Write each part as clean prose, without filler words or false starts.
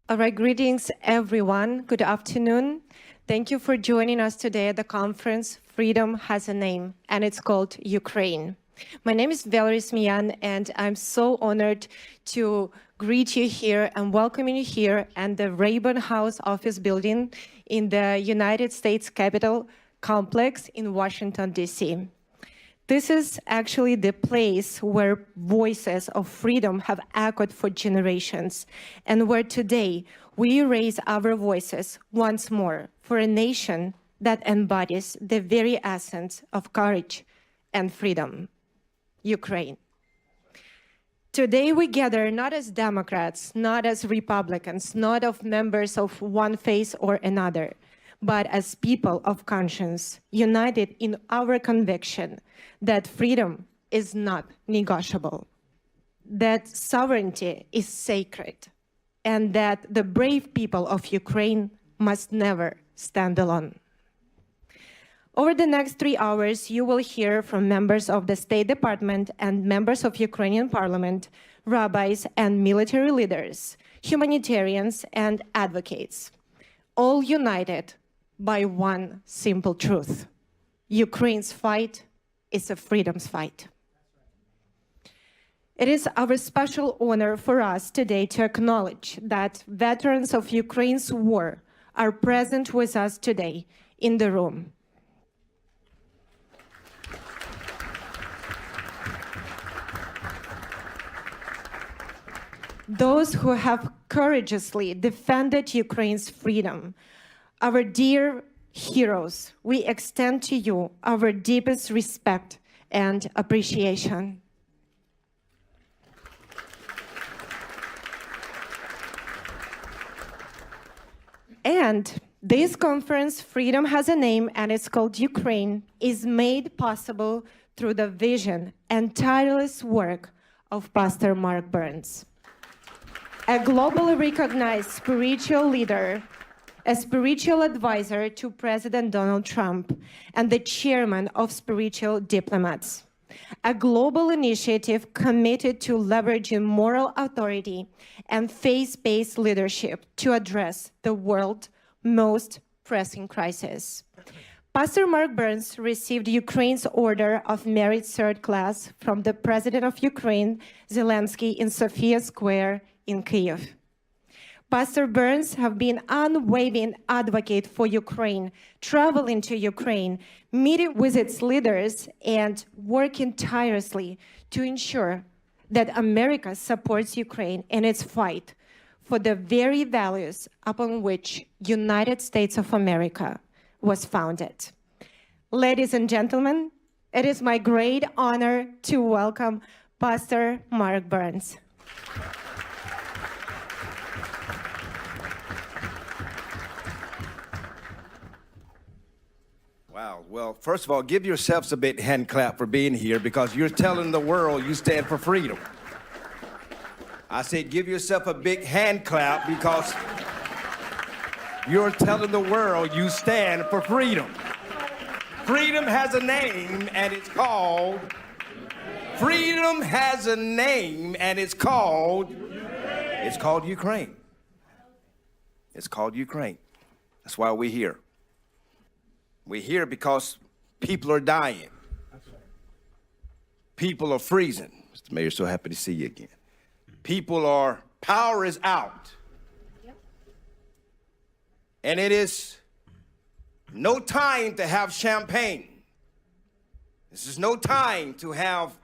All right, greetings, everyone. Good afternoon. Thank you for joining us today at the conference Freedom Has a Name, and it's called Ukraine. My name is Valerie Smyan, and I'm so honored to greet you here and welcome you here at the Rayburn House Office Building in the United States Capitol Complex in Washington, D.C. This is actually the place where voices of freedom have echoed for generations, and where today we raise our voices once more for a nation that embodies the very essence of courage and freedom, Ukraine. Today we gather not as Democrats, not as Republicans, not as members of one faith or another, but as people of conscience, united in our conviction that freedom is not negotiable, that sovereignty is sacred, and that the brave people of Ukraine must never stand alone. Over the next 3 hours, you will hear from members of the State Department and members of Ukrainian Parliament, rabbis and military leaders, humanitarians and advocates, all united by one simple truth: Ukraine's fight is a freedom's fight. It is our special honor for us today to acknowledge that veterans of Ukraine's war are present with us today in the room. Those who have courageously defended Ukraine's freedom, our dear heroes, we extend to you our deepest respect and appreciation. And this conference, Freedom Has a Name, and it's called Ukraine, is made possible through the vision and tireless work of Pastor Mark Burns, a globally recognized spiritual leader, a spiritual advisor to President Donald Trump, and the chairman of Spiritual Diplomats, a global initiative committed to leveraging moral authority and faith-based leadership to address the world's most pressing crisis. Pastor Mark Burns received Ukraine's Order of Merit Third Class from the President of Ukraine, Zelensky, in Sofia Square in Kyiv. Pastor Burns has been an unwavering advocate for Ukraine, traveling to Ukraine, meeting with its leaders, and working tirelessly to ensure that America supports Ukraine in its fight for the very values upon which United States of America was founded. Ladies and gentlemen, it is my great honor to welcome Pastor Mark Burns. Wow. Well, first of all, give yourselves a big hand clap for being here, because you're telling the world you stand for freedom. I said give yourself a big hand clap because you're telling the world you stand for freedom. Freedom has a name, and it's called... Freedom has a name, and it's called... It's called Ukraine. It's called Ukraine. That's why we're here. We're here because people are dying. People are freezing. Mr. Mayor, so happy to see you again. Power is out. And it is no time to have champagne. This is no time to have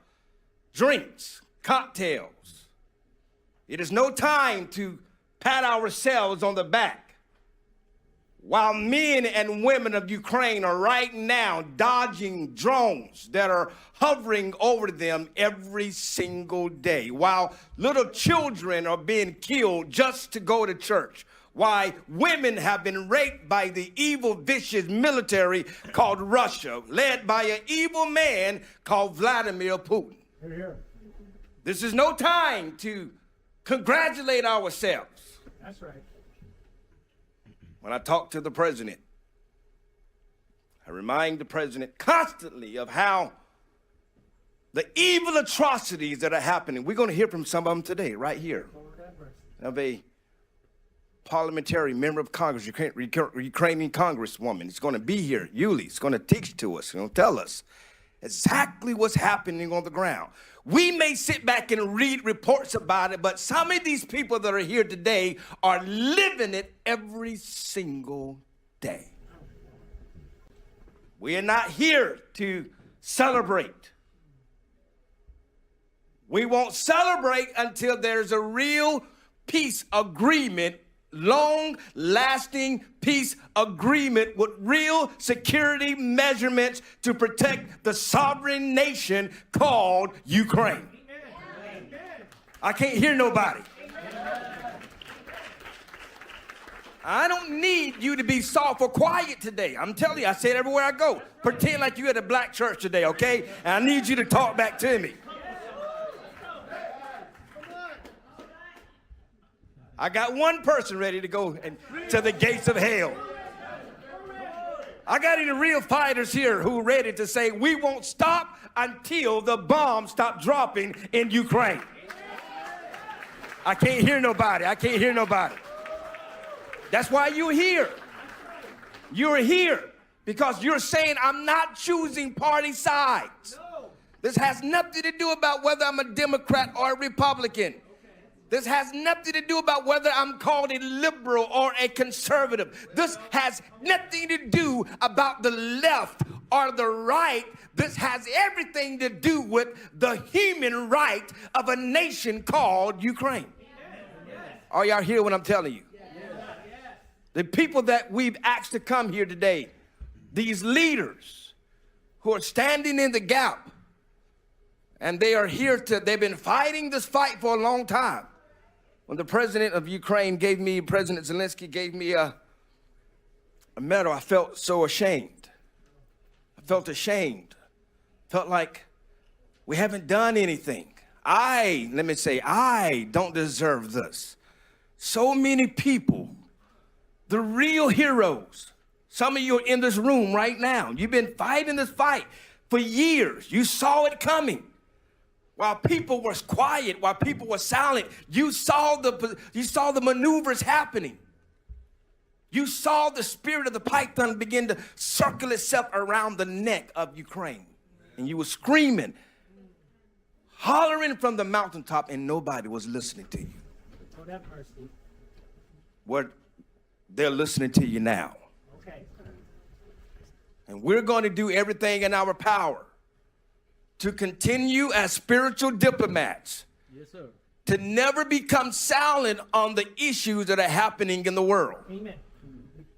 drinks, cocktails. It is no time to pat ourselves on the back, while men and women of Ukraine are right now dodging drones that are hovering over them every single day, while little children are being killed just to go to church, while women have been raped by the evil, vicious military called Russia, led by an evil man called Vladimir Putin. Here, here. This is no time to congratulate ourselves. That's right. When I talk to the president, I remind the president constantly of how the evil atrocities that are happening. We're going to hear from some of them today, right here. Of a parliamentarian, member of Congress, Ukrainian congresswoman. He's going to be here. Yuli is going to teach to us. He's going to tell us exactly what's happening on the ground. We may sit back and read reports about it, but some of these people that are here today are living it every single day. We are not here to celebrate. We won't celebrate until there's a real peace agreement, long-lasting peace agreement with real security measurements to protect the sovereign nation called Ukraine. I can't hear nobody. I don't need you to be soft or quiet today. I'm telling you, I say it everywhere I go. Pretend like you're at a black church today, okay? And I need you to talk back to me. I got one person ready to go to the gates of hell. I got any real fighters here who are ready to say, we won't stop until the bombs stop dropping in Ukraine. I can't hear nobody. I can't hear nobody. That's why you're here. You're here because you're saying, I'm not choosing party sides. This has nothing to do about whether I'm a Democrat or a Republican. This has nothing to do about whether I'm called a liberal or a conservative. This has nothing to do about the left or the right. This has everything to do with the human right of a nation called Ukraine. Are y'all hear what I'm telling you? The people that we've asked to come here today, these leaders who are standing in the gap, and they are here they've been fighting this fight for a long time. When the president of Ukraine President Zelensky gave me a medal, I felt so ashamed. I felt ashamed. Felt like we haven't done anything. I don't deserve this. So many people, the real heroes, some of you are in this room right now. You've been fighting this fight for years. You saw it coming. While people were quiet, while people were silent, you saw the maneuvers happening. You saw the spirit of the python begin to circle itself around the neck of Ukraine. And you were screaming, hollering from the mountaintop, and nobody was listening to you. Oh, have mercy. What they're listening to you now. Okay. And we're going to do everything in our power to continue as spiritual diplomats. Yes, sir. To never become silent on the issues that are happening in the world. Amen.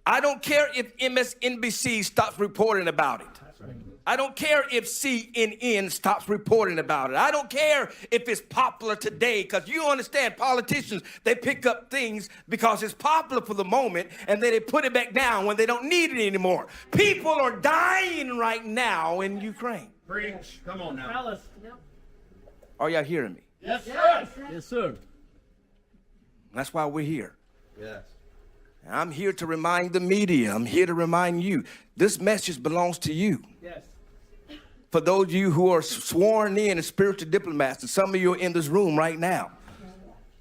I don't care if MSNBC stops reporting about it. That's right. I don't care if CNN stops reporting about it. I don't care if it's popular today, because you understand politicians, they pick up things because it's popular for the moment, and then they put it back down when they don't need it anymore. People are dying right now in Ukraine. Preach. Come on now. Fellas. Yep. Are y'all hearing me? Yes, sir. Yes, sir. That's why we're here. Yes. I'm here to remind the media. I'm here to remind you. This message belongs to you. Yes. For those of you who are sworn in as spiritual diplomats, and some of you are in this room right now,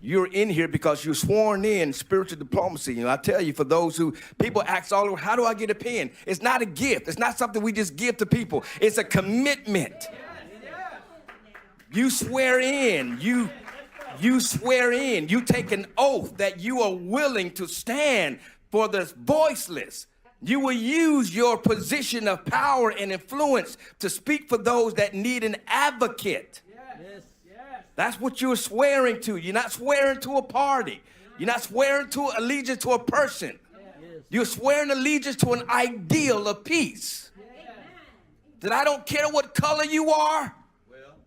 you're in here because you're sworn in spiritual diplomacy. And I tell you, for those who, people ask all over, how do I get a pen? It's not a gift. It's not something we just give to people. It's a commitment. You swear in. You swear in. You take an oath that you are willing to stand for the voiceless. You will use your position of power and influence to speak for those that need an advocate. Yes. Yes. That's what you're swearing to. You're not swearing to a party. You're not swearing to allegiance to a person. You're swearing allegiance to an ideal of peace. That I don't care what color you are.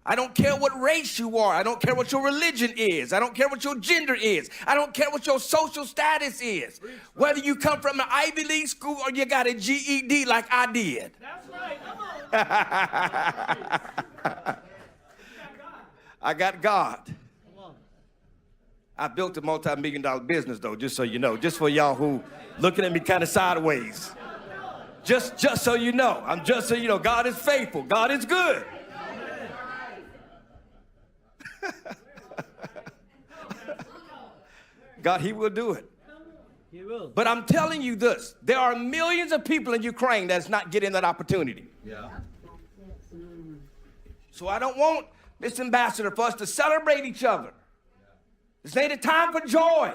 I don't care what race you are. I don't care what your religion is. I don't care what your gender is. I don't care what your social status is. Whether you come from an Ivy League school or you got a GED like I did. That's right. Come on. I got God. I built a multi-million-dollar business, though, just so you know. Just for y'all who looking at me kind of sideways. Just so you know. Just so you know, God is faithful. God is good. God, he will do it. He will. But I'm telling you this, there are millions of people in Ukraine that's not getting that opportunity. Yeah. So I don't want, Mr. Ambassador, for us to celebrate each other. This ain't a time for joy.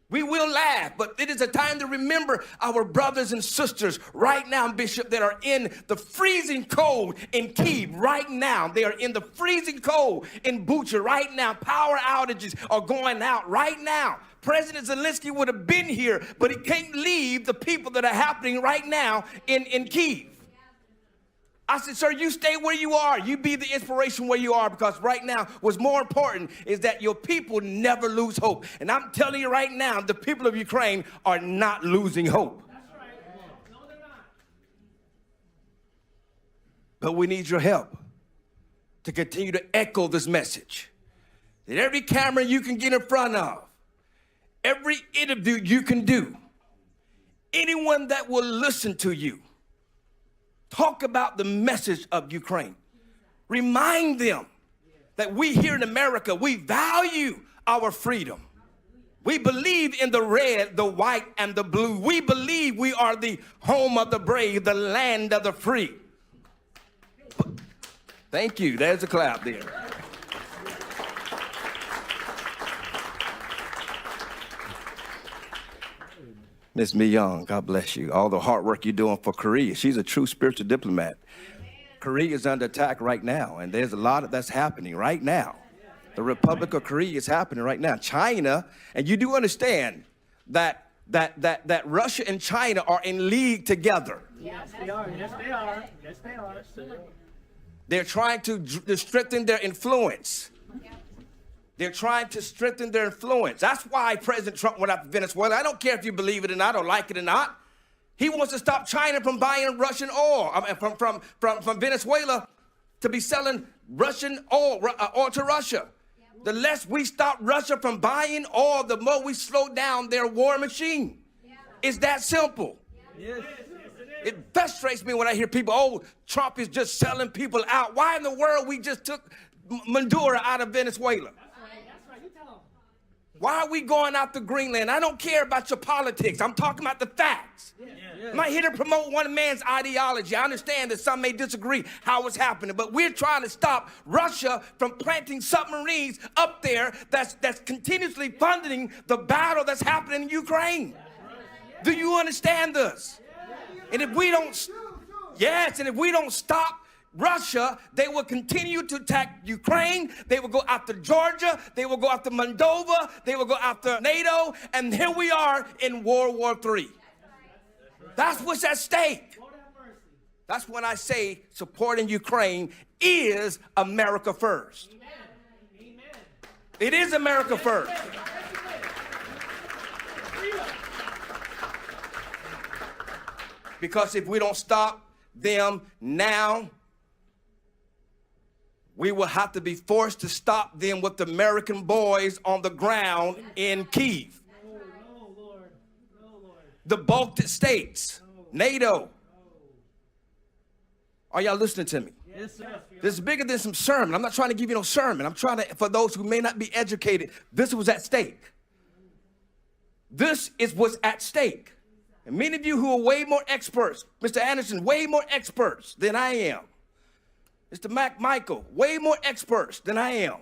We will laugh, but it is a time to remember our brothers and sisters right now, Bishop, that are in the freezing cold in Kyiv right now. They are in the freezing cold in Bucha right now. Power outages are going out right now. President Zelensky would have been here, but he can't leave the people that are happening right now in Kyiv. I said, sir, you stay where you are. You be the inspiration where you are, because right now what's more important is that your people never lose hope. And I'm telling you right now, the people of Ukraine are not losing hope. That's right. No, they're not. But we need your help to continue to echo this message. That every camera you can get in front of, every interview you can do, anyone that will listen to you, talk about the message of Ukraine. Remind them that we here in America, we value our freedom. We believe in the red, the white, and the blue. We believe we are the home of the brave, the land of the free. Thank you. There's a clap there. Miss Mi Young, God bless you. All the hard work you're doing for Korea. She's a true spiritual diplomat. Korea is under attack right now, and there's a lot that's happening right now. The Republic of Korea is happening right now. China, and you do understand that Russia and China are in league together. Yes, they are. Yes, they are. Yes, they are. They're trying to strengthen their influence. They're trying to strengthen their influence. That's why President Trump went after Venezuela. I don't care if you believe it or not or like it or not. He wants to stop China from buying Russian oil, from Venezuela to be selling Russian oil to Russia. The less we stop Russia from buying oil, the more we slow down their war machine. It's that simple. Yes. It frustrates me when I hear people, oh, Trump is just selling people out. Why in the world we just took Maduro out of Venezuela? Why are we going out to Greenland? I don't care about your politics. I'm talking about the facts. I'm not here to promote one man's ideology. I understand that some may disagree how it's happening, but we're trying to stop Russia from planting submarines up there that's continuously funding the battle that's happening in Ukraine. Do you understand this? And if we don't, and if we don't stop Russia, they will continue to attack Ukraine. They will go after Georgia. They will go after Moldova. They will go after NATO. And here we are in World War III. That's what's at stake. That's when I say supporting Ukraine is America first. It is America first. Because if we don't stop them now, we will have to be forced to stop them with the American boys on the ground in Kyiv. No, Lord. No, Lord. The Baltic states, NATO. Are y'all listening to me? Yes, sir. This is bigger than some sermon. I'm not trying to give you no sermon. I'm trying to, for those who may not be educated, this was at stake. This is what's at stake. And many of you who are way more experts, Mr. Anderson, way more experts than I am. Mr. Michael, way more experts than I am.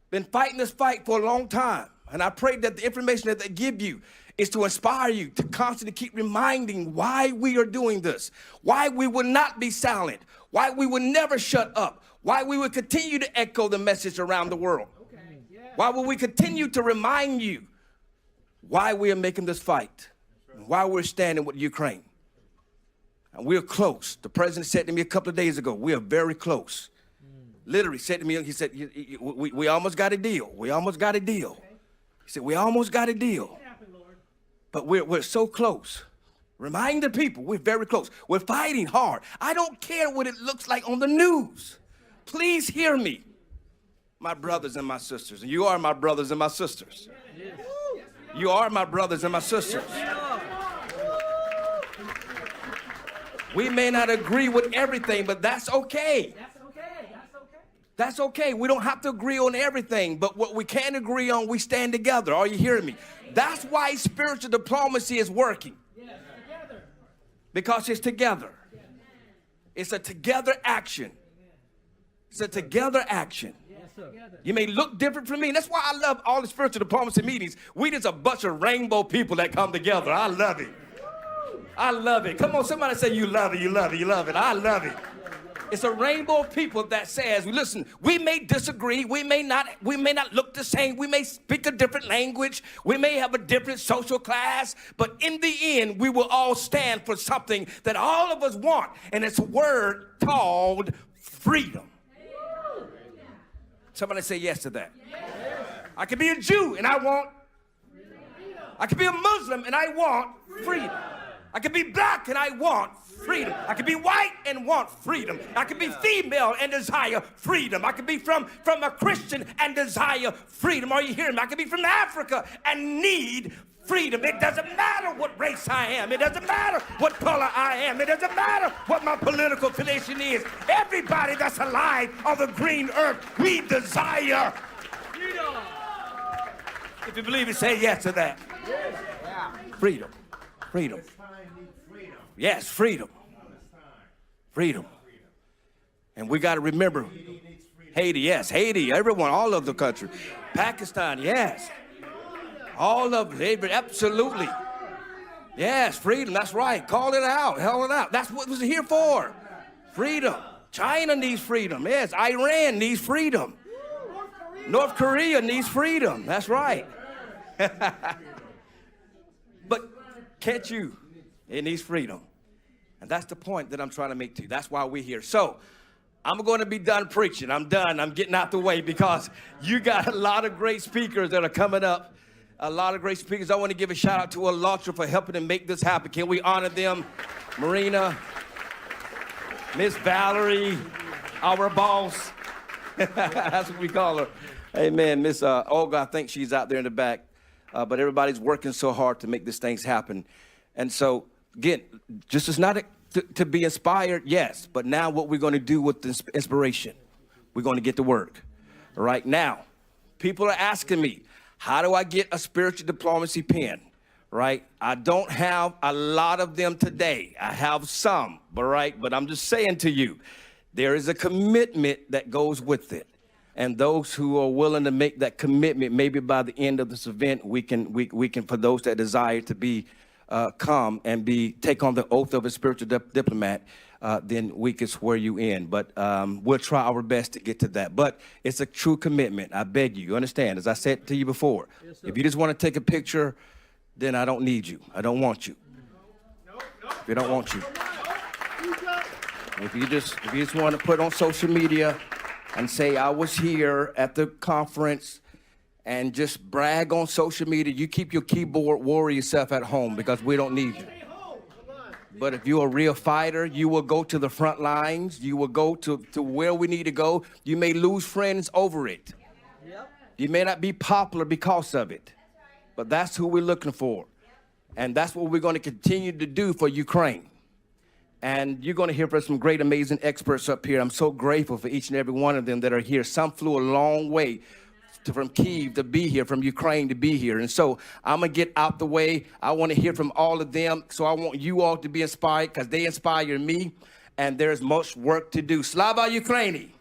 Been fighting this fight for a long time. And I pray that the information that they give you is to inspire you to constantly keep reminding why we are doing this, why we will not be silent, why we will never shut up, why we will continue to echo the message around the world. Why will we continue to remind you why we are making this fight, and why we're standing with Ukraine. And we're close. The president said to me a couple of days ago, we are very close. Literally said to me, he said, we almost got a deal. We almost got a deal. He said, we almost got a deal. But we're so close. Remind the people, we're very close. We're fighting hard. I don't care what it looks like on the news. Please hear me, my brothers and my sisters. And you are my brothers and my sisters. You are my brothers and my sisters. We may not agree with everything, but that's okay. That's okay. We don't have to agree on everything, but what we can agree on, we stand together. Are you hearing me? That's why spiritual diplomacy is working. Yes, together. Because it's together. It's a together action. It's a together action. You may look different from me. That's why I love all the spiritual diplomacy meetings. We just a bunch of rainbow people that come together. I love it. I love it. Come on, somebody say you love it, you love it, you love it. I love it. It's a rainbow of people that says, listen, we may disagree, we may not look the same, we may speak a different language, we may have a different social class, but in the end, we will all stand for something that all of us want, and it's a word called freedom. Somebody say yes to that. Yes. I could be a Jew and I want freedom. I could be a Muslim and I want freedom. I could be black and I want freedom. I could be white and want freedom. I could be female and desire freedom. I could be from a Christian and desire freedom. Are you hearing me? I could be from Africa and need freedom. It doesn't matter what race I am. It doesn't matter what color I am. It doesn't matter what my political affiliation is. Everybody that's alive on the green earth, we desire freedom. If you believe it, say yes to that. Freedom. Freedom. Yes, freedom. Freedom. And we got to remember Haiti, yes, Haiti, everyone, all of the country. Pakistan, yes. All of it, absolutely. Yes, freedom, that's right. Call it out, hell it out. That's what it was here for. Freedom. China needs freedom. Yes, Iran needs freedom. North Korea needs freedom. That's right. But can't you? It needs freedom. And that's the point that I'm trying to make to you. That's why we're here. So I'm going to be done preaching. I'm done. I'm getting out the way because you got a lot of great speakers that are coming up. A lot of great speakers. I want to give a shout out to ALLATRA for helping to make this happen. Can we honor them? Marina, Miss Valerie, our boss. That's what we call her. Amen. Miss Olga, I think she's out there in the back. But everybody's working so hard to make these things happen. And so, again, just as not to be inspired, yes. But now what we're going to do with this inspiration, we're going to get to work. Right now, people are asking me, how do I get a spiritual diplomacy pen, right? I don't have a lot of them today. I have some, but I'm just saying to you, there is a commitment that goes with it. And those who are willing to make that commitment, maybe by the end of this event, we can, for those that desire to be, come and take on the oath of a spiritual diplomat, then we can swear you in. But we'll try our best to get to that. But it's a true commitment. I beg you. You understand? As I said to you before, if you just want to take a picture, then I don't need you. I don't want you. If you don't want you. If you just want to put on social media and say I was here at the conference and just brag on social media, you keep your keyboard warrior self at home because we don't need you. But if you're a real fighter, you will go to the front lines. You will go to where we need to go. You may lose friends over it. You may not be popular because of it. But that's who we're looking for. And that's what we're going to continue to do for Ukraine. And you're going to hear from some great, amazing experts up here. I'm so grateful for each and every one of them that are here. Some flew a long way from Kyiv to be here, from Ukraine to be here. And so I'm going to get out the way. I want to hear from all of them. So I want you all to be inspired because they inspire me. And there's much work to do. Slava Ukraini.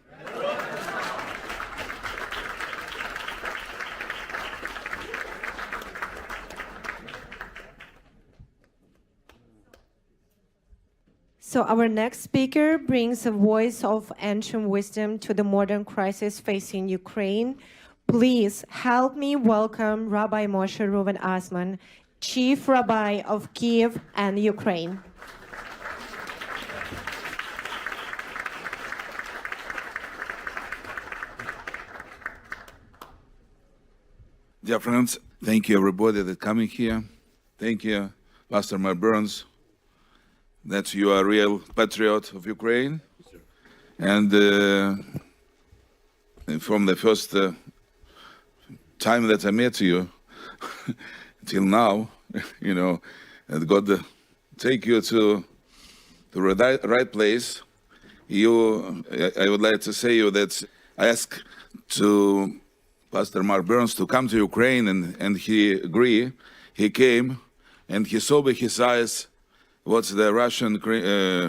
So our next speaker brings a voice of ancient wisdom to the modern crisis facing Ukraine. Please help me welcome Rabbi Moshe Reuven Osman, Chief Rabbi of Kyiv and Ukraine. Dear friends, thank you everybody that coming here. Thank you, Pastor Mike Burns, that you are a real patriot of Ukraine. And from the first time that I met you till now, you know, and God take you to the right place. I would like to say you that I asked to Pastor Mark Burns to come to Ukraine, and he agreed. He came, and he saw with his eyes what the Russian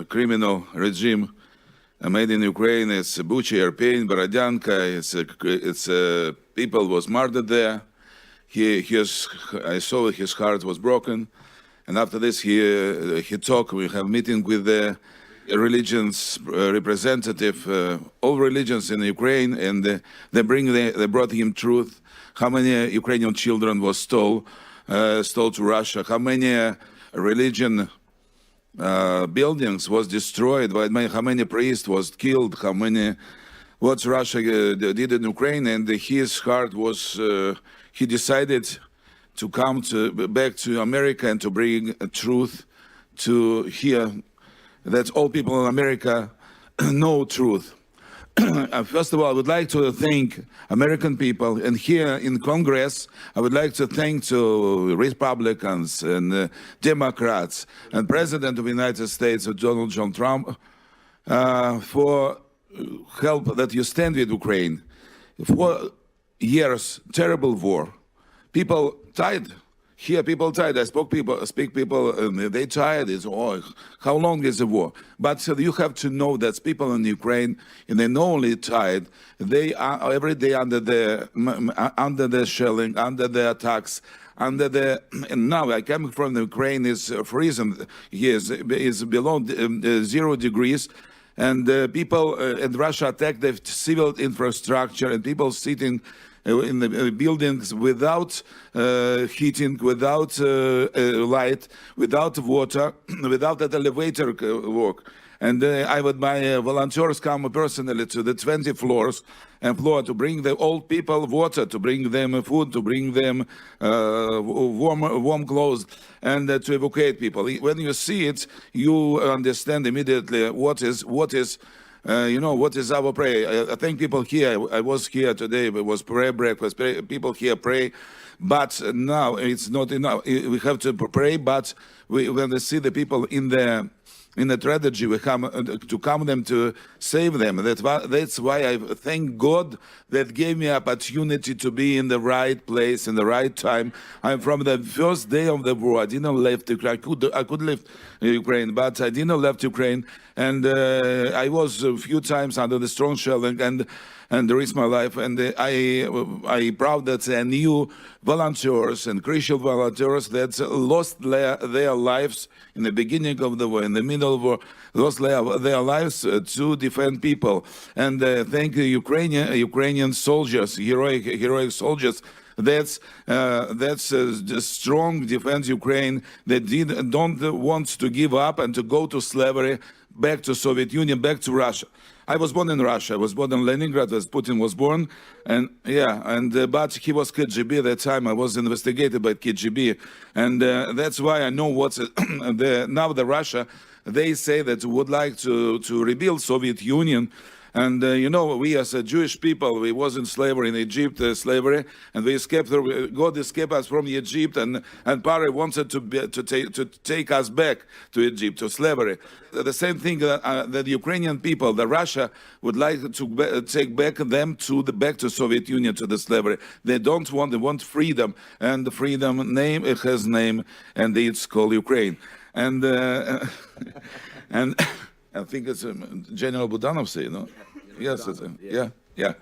criminal regime made in Ukraine. It's Bucha, Irpin, Borodyanka. People was murdered there. I saw his heart was broken, and after this he talked. We have meeting with the religions representative, all religions in Ukraine, and they brought him truth. How many Ukrainian children was stole to Russia? How many religion buildings was destroyed? How many priests was killed? What Russia did in Ukraine? And his heart was. He decided to come back to America and to bring truth to here. That all people in America know truth. First of all, I would like to thank American people, and here in Congress, I would like to thank to Republicans and Democrats and President of the United States, Donald John Trump, for help that you stand with Ukraine. 4 years, terrible war. People died. Here, people tired. I speak people, they tired. It's, how long is the war? But you have to know that people in Ukraine, and they not only tired, they are every day under the shelling, under the attacks, and now I come from the Ukraine, is freezing. Here is below 0 degrees. And people in Russia attacked the civil infrastructure, and people sitting in the buildings without heating, without light, without water, without an elevator work. And my volunteers come personally to the 20 floors to bring the old people water, to bring them food, to bring them warm clothes, and to evacuate people. When you see it, you understand immediately what is our prayer. I think people here, I was here today, it was prayer breakfast, people here pray, but now it's not enough. We have to pray, but when we see the people in the tragedy, we come them to save them. That's why I thank God that gave me opportunity to be in the right place in the right time. I'm from the first day of the war. I didn't left Ukraine. I could leave Ukraine, but I didn't left Ukraine. And I was a few times under the strong shelling and risked my life. And I proud that I knew volunteers and Christian volunteers that lost their lives in the beginning of the war, in the middle of the war, lost their lives to defend people. And thank the Ukrainian soldiers, heroic soldiers. That's the strong defense Ukraine that don't want to give up and to go to slavery, back to Soviet Union, back to Russia. I was born in Russia. I was born in Leningrad, as Putin was born, but he was KGB at that time. I was investigated by KGB, and that's why I know what's now the Russia. They say that would like to rebuild Soviet Union. And we as a Jewish people, we was in slavery in Egypt, slavery, and we escaped. God escaped us from Egypt, and Pharaoh wanted to take us back to Egypt, to slavery. The same thing that the Ukrainian people, the Russia, would like to take back them back to Soviet Union, to the slavery. They don't want. They want freedom, and the freedom name, it has name, and it's called Ukraine. And and. I think it's General Budanov say, no? Yes, yeah.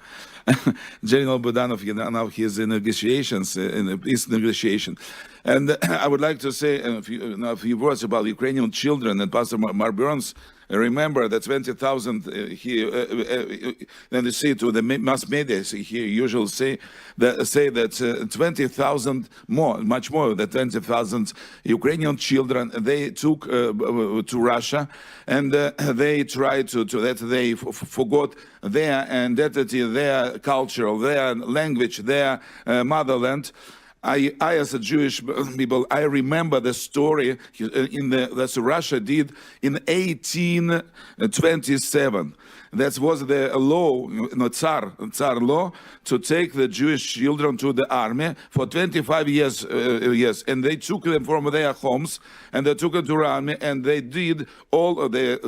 General Budanov, now he is in negotiations, in a peace negotiation. And I would like to say a few words about Ukrainian children. And Pastor Mark Burns, remember that 20,000 then you see to the mass media, he usually say that 20,000 more, much more than 20,000 Ukrainian children they took to Russia, and they tried that they forgot their identity, their culture, their language, their motherland. I as a Jewish people, I remember the story that Russia did in 1827. That was the law, Tsar law, to take the Jewish children to the army for 25 years. And they took them from their homes, and they took them to the army, and they did all of the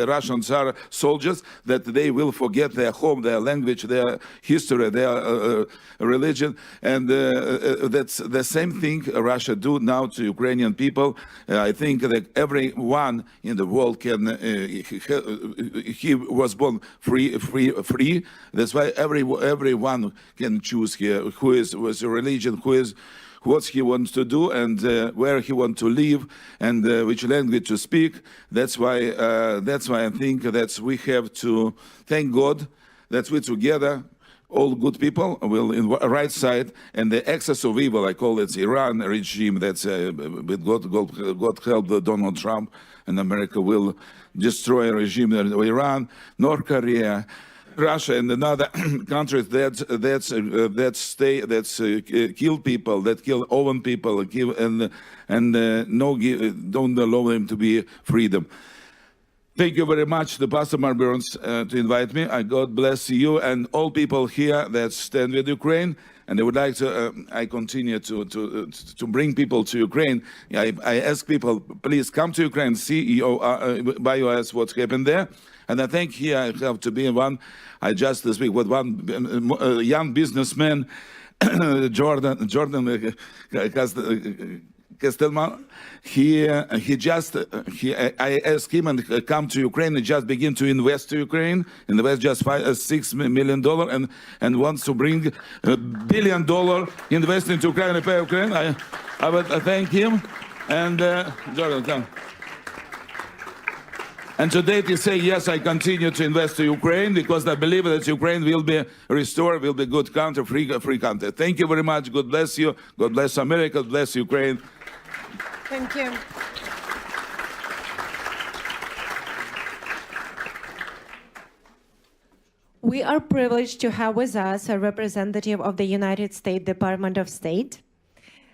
Russian Tsar soldiers, that they will forget their home, their language, their history, their religion. And that's the same thing Russia do now to Ukrainian people. I think that everyone in the world can, he was born free. That's why everyone can choose here who is with a religion, who is what he wants to do, and where he wants to live, and which language to speak. That's why I think that we have to thank God that we together, all good people, will in the right side, and the excess of evil, I call it Iran regime, that's with God help Donald Trump, and America will destroy a regime in Iran, North Korea, Russia, and another countries that kill people, that kill own people, don't allow them to be freedom. Thank you very much to Pastor Mark Burns to invite me. God bless you and all people here that stand with Ukraine. And I would like to, I continue to bring people to Ukraine. I ask people, please come to Ukraine, see by your eyes what's happened there. And I think here I have to be one. I just speak with one young businessman, Jordan Castelman. I asked him and come to Ukraine and just begin to invest to Ukraine, invest just $6 million and wants to bring $1 billion investment to Ukraine and pay Ukraine. I would thank him. And Jordan, come. And today they say, yes, I continue to invest to Ukraine because I believe that Ukraine will be restored, will be good country, free country. Thank you very much. God bless you. God bless America. God bless Ukraine. Thank you. We are privileged to have with us a representative of the United States Department of State.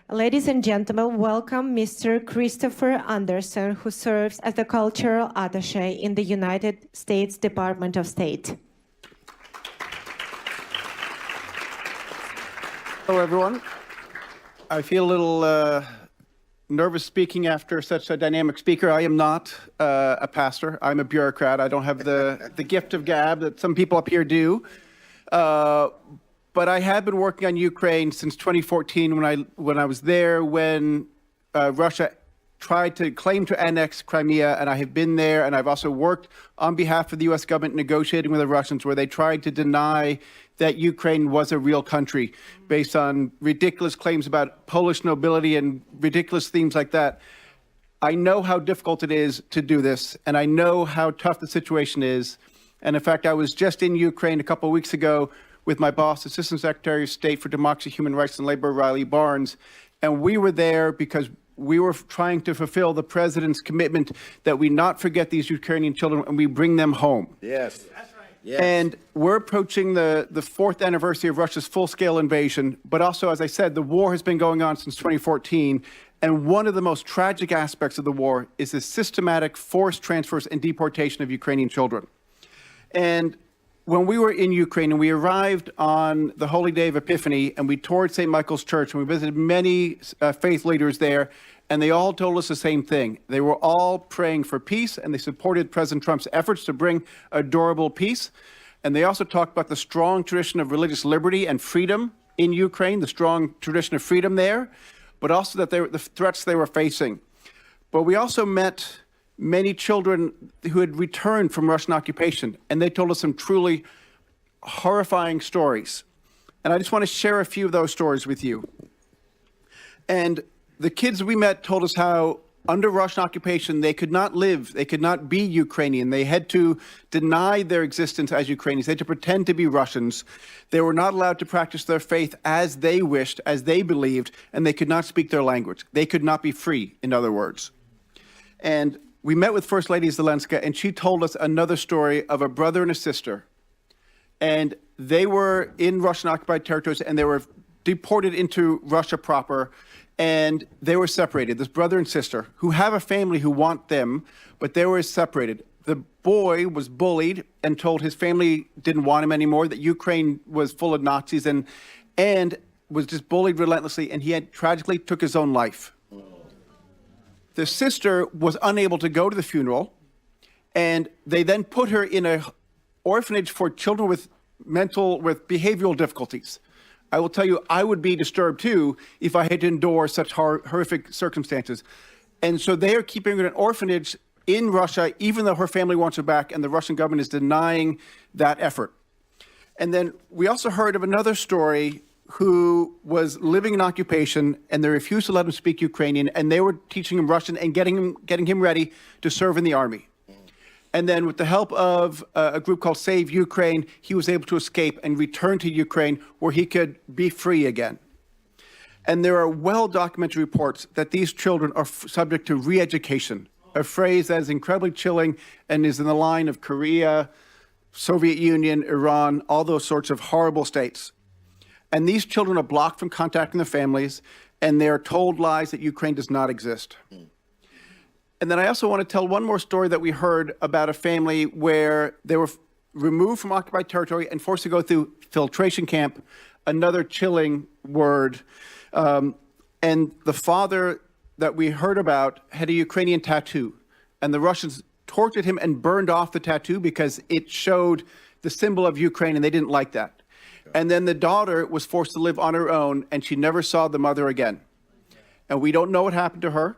Ladies and gentlemen, welcome Mr. Christopher Anderson, who serves as the cultural attaché in the United States Department of State. Hello, everyone. I feel a little nervous speaking after such a dynamic speaker. I am not a pastor. I'm a bureaucrat. I don't have the gift of gab that some people up here do. But I have been working on Ukraine since 2014 when I was there when Russia tried to claim to annex Crimea, and I have been there, and I've also worked on behalf of the U.S. government negotiating with the Russians where they tried to deny that Ukraine was a real country based on ridiculous claims about Polish nobility and ridiculous themes like that. I know how difficult it is to do this, and I know how tough the situation is. And in fact, I was just in Ukraine a couple of weeks ago with my boss, Assistant Secretary of State for Democracy, Human Rights and Labor, Riley Barnes. And we were there because we were trying to fulfill the president's commitment that we not forget these Ukrainian children and we bring them home. Yes. That's right. Yes. And we're approaching the 4th anniversary of Russia's full-scale invasion. But also, as I said, the war has been going on since 2014. And one of the most tragic aspects of the war is the systematic forced transfers and deportation of Ukrainian children. And when we were in Ukraine and we arrived on the Holy Day of Epiphany and we toured St. Michael's Church and we visited many faith leaders there, and they all told us the same thing. They were all praying for peace and they supported President Trump's efforts to bring a durable peace. And they also talked about the strong tradition of religious liberty and freedom in Ukraine, the strong tradition of freedom there, but also that the threats they were facing. But we also met many children who had returned from Russian occupation, and they told us some truly horrifying stories. And I just want to share a few of those stories with you. And the kids we met told us how under Russian occupation, they could not live, they could not be Ukrainian. They had to deny their existence as Ukrainians. They had to pretend to be Russians. They were not allowed to practice their faith as they wished, as they believed, and they could not speak their language. They could not be free, in other words. And we met with First Lady Zelenska, and she told us another story of a brother and a sister. And they were in Russian-occupied territories, and they were deported into Russia proper, and they were separated. This brother and sister who have a family who want them, but they were separated. The boy was bullied and told his family didn't want him anymore, that Ukraine was full of Nazis, and was just bullied relentlessly, and he had tragically took his own life. The sister was unable to go to the funeral, and they then put her in an orphanage for children with behavioral difficulties. I will tell you, I would be disturbed too if I had to endure such horrific circumstances. And so they are keeping her in an orphanage in Russia, even though her family wants her back, and the Russian government is denying that effort. And then we also heard of another story who was living in occupation, and they refused to let him speak Ukrainian, and they were teaching him Russian and getting him ready to serve in the army. And then with the help of a group called Save Ukraine, he was able to escape and return to Ukraine where he could be free again. And there are well-documented reports that these children are subject to re-education, a phrase that is incredibly chilling and is in the line of Korea, Soviet Union, Iran, all those sorts of horrible states. And these children are blocked from contacting their families, and they are told lies that Ukraine does not exist. And then I also want to tell one more story that we heard about a family where they were removed from occupied territory and forced to go through filtration camp, another chilling word. And the father that we heard about had a Ukrainian tattoo, and the Russians tortured him and burned off the tattoo because it showed the symbol of Ukraine, and they didn't like that. And then the daughter was forced to live on her own, and she never saw the mother again. And we don't know what happened to her,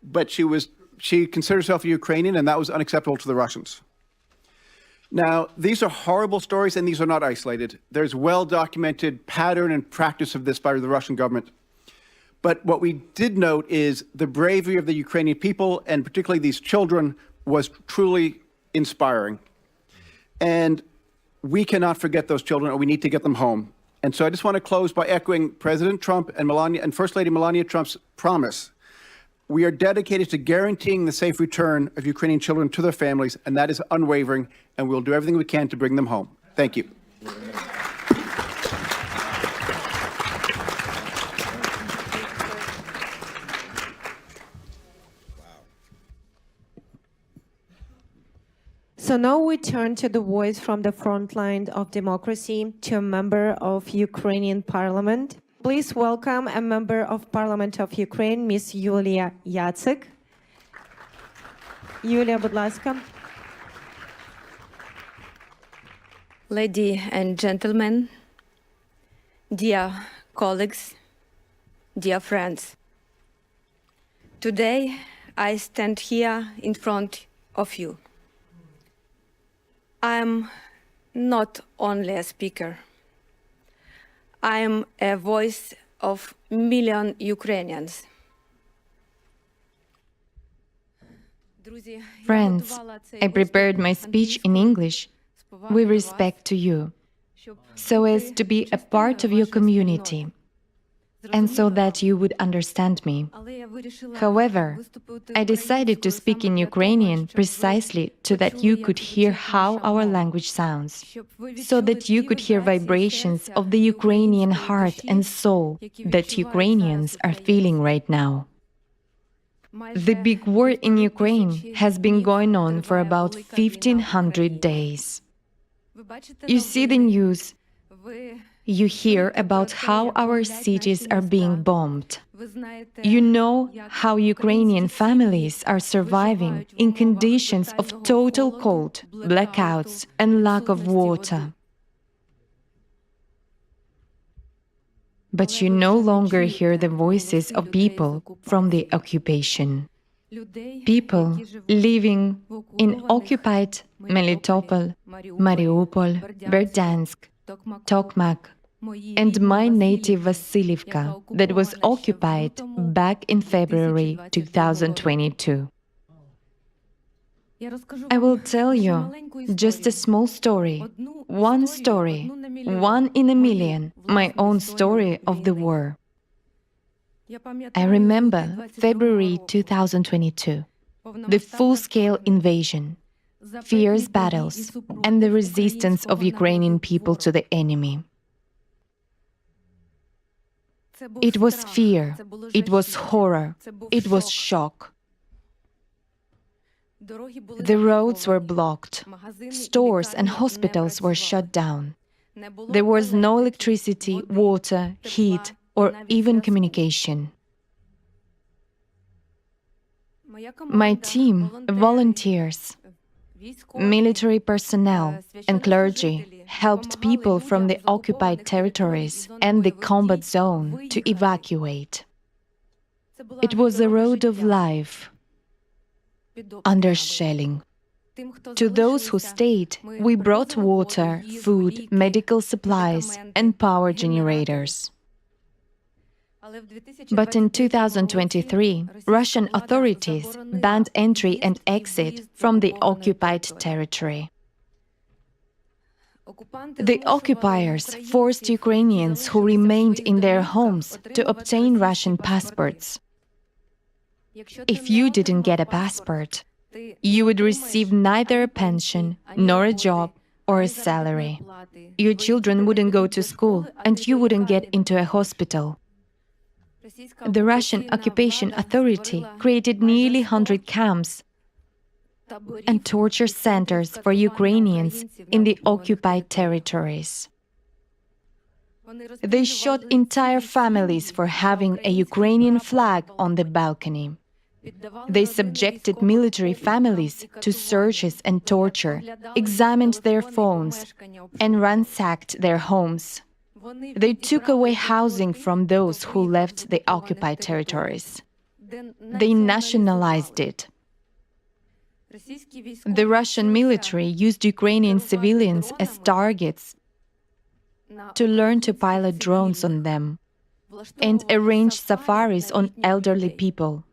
but she considered herself a Ukrainian, and that was unacceptable to the Russians. Now, these are horrible stories, and these are not isolated. There's well-documented pattern and practice of this by the Russian government. But what we did note is the bravery of the Ukrainian people, and particularly these children, was truly inspiring. And we cannot forget those children, or we need to get them home. And so I just want to close by echoing President Trump and First Lady Melania Trump's promise. We are dedicated to guaranteeing the safe return of Ukrainian children to their families, and that is unwavering, and we'll do everything we can to bring them home. Thank you. So now we turn to the voice from the front line of democracy, to a member of Ukrainian parliament. Please welcome a member of Parliament of Ukraine, Miss Yulia Yacek. Yulia, будь ласка. Ladies and gentlemen, dear colleagues, dear friends, today I stand here in front of you. I am not only a speaker. I am a voice of million Ukrainians. Friends, I prepared my speech in English with respect to you, so as to be a part of your community, and so that you would understand me. However, I decided to speak in Ukrainian precisely so that you could hear how our language sounds, so that you could hear vibrations of the Ukrainian heart and soul that Ukrainians are feeling right now. The big war in Ukraine has been going on for about 1,500 days. You see the news. You hear about how our cities are being bombed. You know how Ukrainian families are surviving in conditions of total cold, blackouts, and lack of water. But you no longer hear the voices of people from the occupation. People living in occupied Melitopol, Mariupol, Verdansk, Tokmak, and my native Vasilivka that was occupied back in February 2022. I will tell you just a small story, one in a million, my own story of the war. I remember February 2022, the full-scale invasion, fierce battles, and the resistance of Ukrainian people to the enemy. It was fear, it was horror, it was shock. The roads were blocked, stores and hospitals were shut down. There was no electricity, water, heat, or even communication. My team, volunteers, military personnel, and clergy helped people from the occupied territories and the combat zone to evacuate. It was a road of life under shelling. To those who stayed, we brought water, food, medical supplies, and power generators. But in 2023, Russian authorities banned entry and exit from the occupied territory. The occupiers forced Ukrainians who remained in their homes to obtain Russian passports. If you didn't get a passport, you would receive neither a pension, nor a job, or a salary. Your children wouldn't go to school, and you wouldn't get into a hospital. The Russian occupation authority created nearly 100 camps and torture centers for Ukrainians in the occupied territories. They shot entire families for having a Ukrainian flag on the balcony. They subjected military families to searches and torture, examined their phones, and ransacked their homes. They took away housing from those who left the occupied territories. They nationalized it. The Russian military used Ukrainian civilians as targets to learn to pilot drones on them and arrange safaris on elderly people.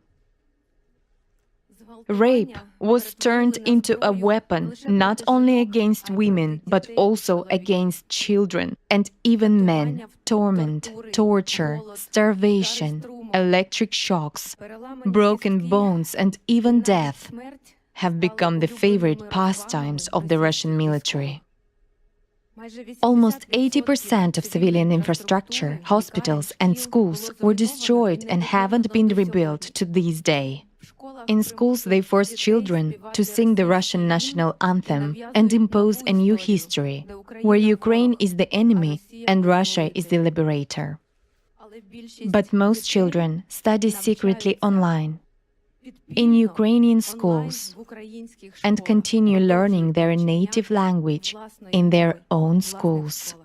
Rape was turned into a weapon not only against women, but also against children and even men. Torment, torture, starvation, electric shocks, broken bones, and even death have become the favorite pastimes of the Russian military. Almost 80% of civilian infrastructure, hospitals, and schools were destroyed and haven't been rebuilt to this day. In schools, they force children to sing the Russian national anthem and impose a new history, where Ukraine is the enemy and Russia is the liberator. But most children study secretly online, in Ukrainian schools, and continue learning their native language in their own schools.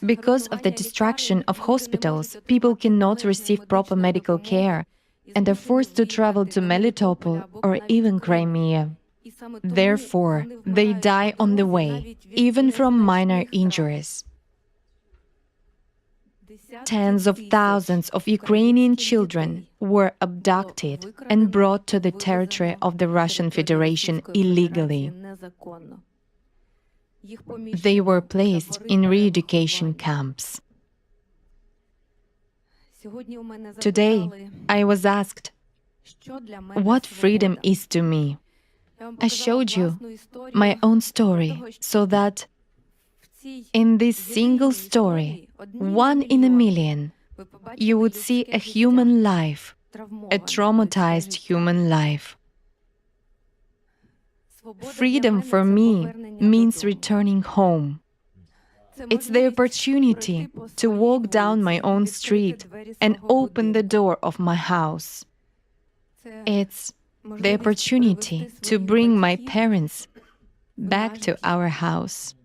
Because of the destruction of hospitals, people cannot receive proper medical care and are forced to travel to Melitopol or even Crimea. Therefore, they die on the way, even from minor injuries. Tens of thousands of Ukrainian children were abducted and brought to the territory of the Russian Federation illegally. They were placed in re-education camps. Today, I was asked, what freedom is to me? I showed you my own story, so that in this single story, 1 in a million, you would see a human life, a traumatized human life. Freedom for me means returning home. It's the opportunity to walk down my own street and open the door of my house. It's the opportunity to bring my parents back to our house.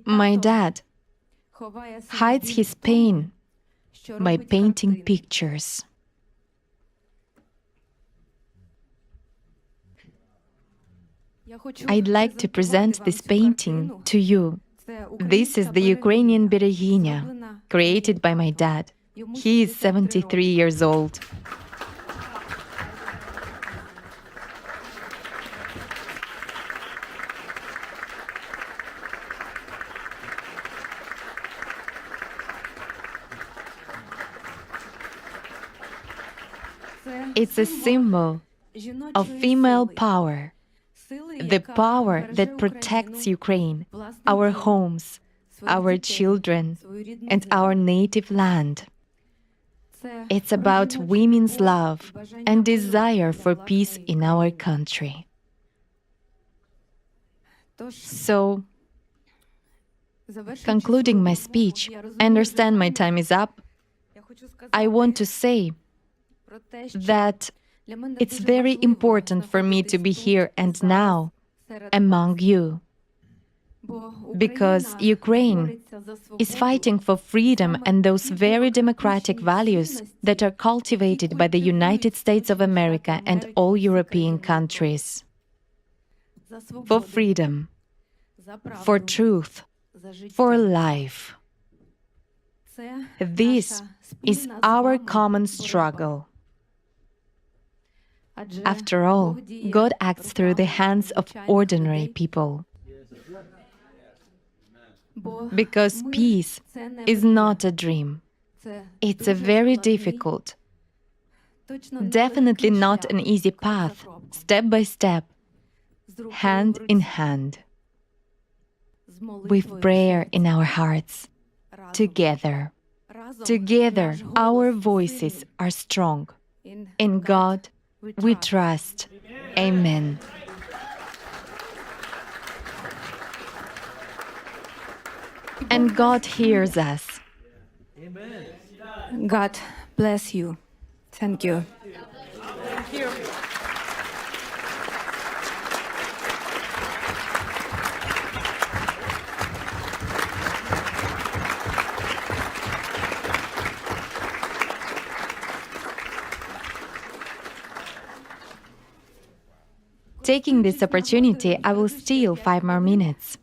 My dad hides his pain by painting pictures. I'd like to present this painting to you. This is the Ukrainian Bereginya, created by my dad. He is 73 years old. It's a symbol of female power, the power that protects Ukraine, our homes, our children, and our native land. It's about women's love and desire for peace in our country. So, concluding my speech, I understand my time is up. I want to say that it's very important for me to be here and now among you, because Ukraine is fighting for freedom and those very democratic values that are cultivated by the United States of America and all European countries. For freedom, for truth, for life. This is our common struggle. After all, God acts through the hands of ordinary people. Because peace is not a dream. It's a very difficult, definitely not an easy path, step by step, hand in hand, with prayer in our hearts, together. Together, our voices are strong. In God, we trust. Amen. And God hears us. God bless you. Thank you. Thank you. Taking this opportunity, I will steal 5 more minutes.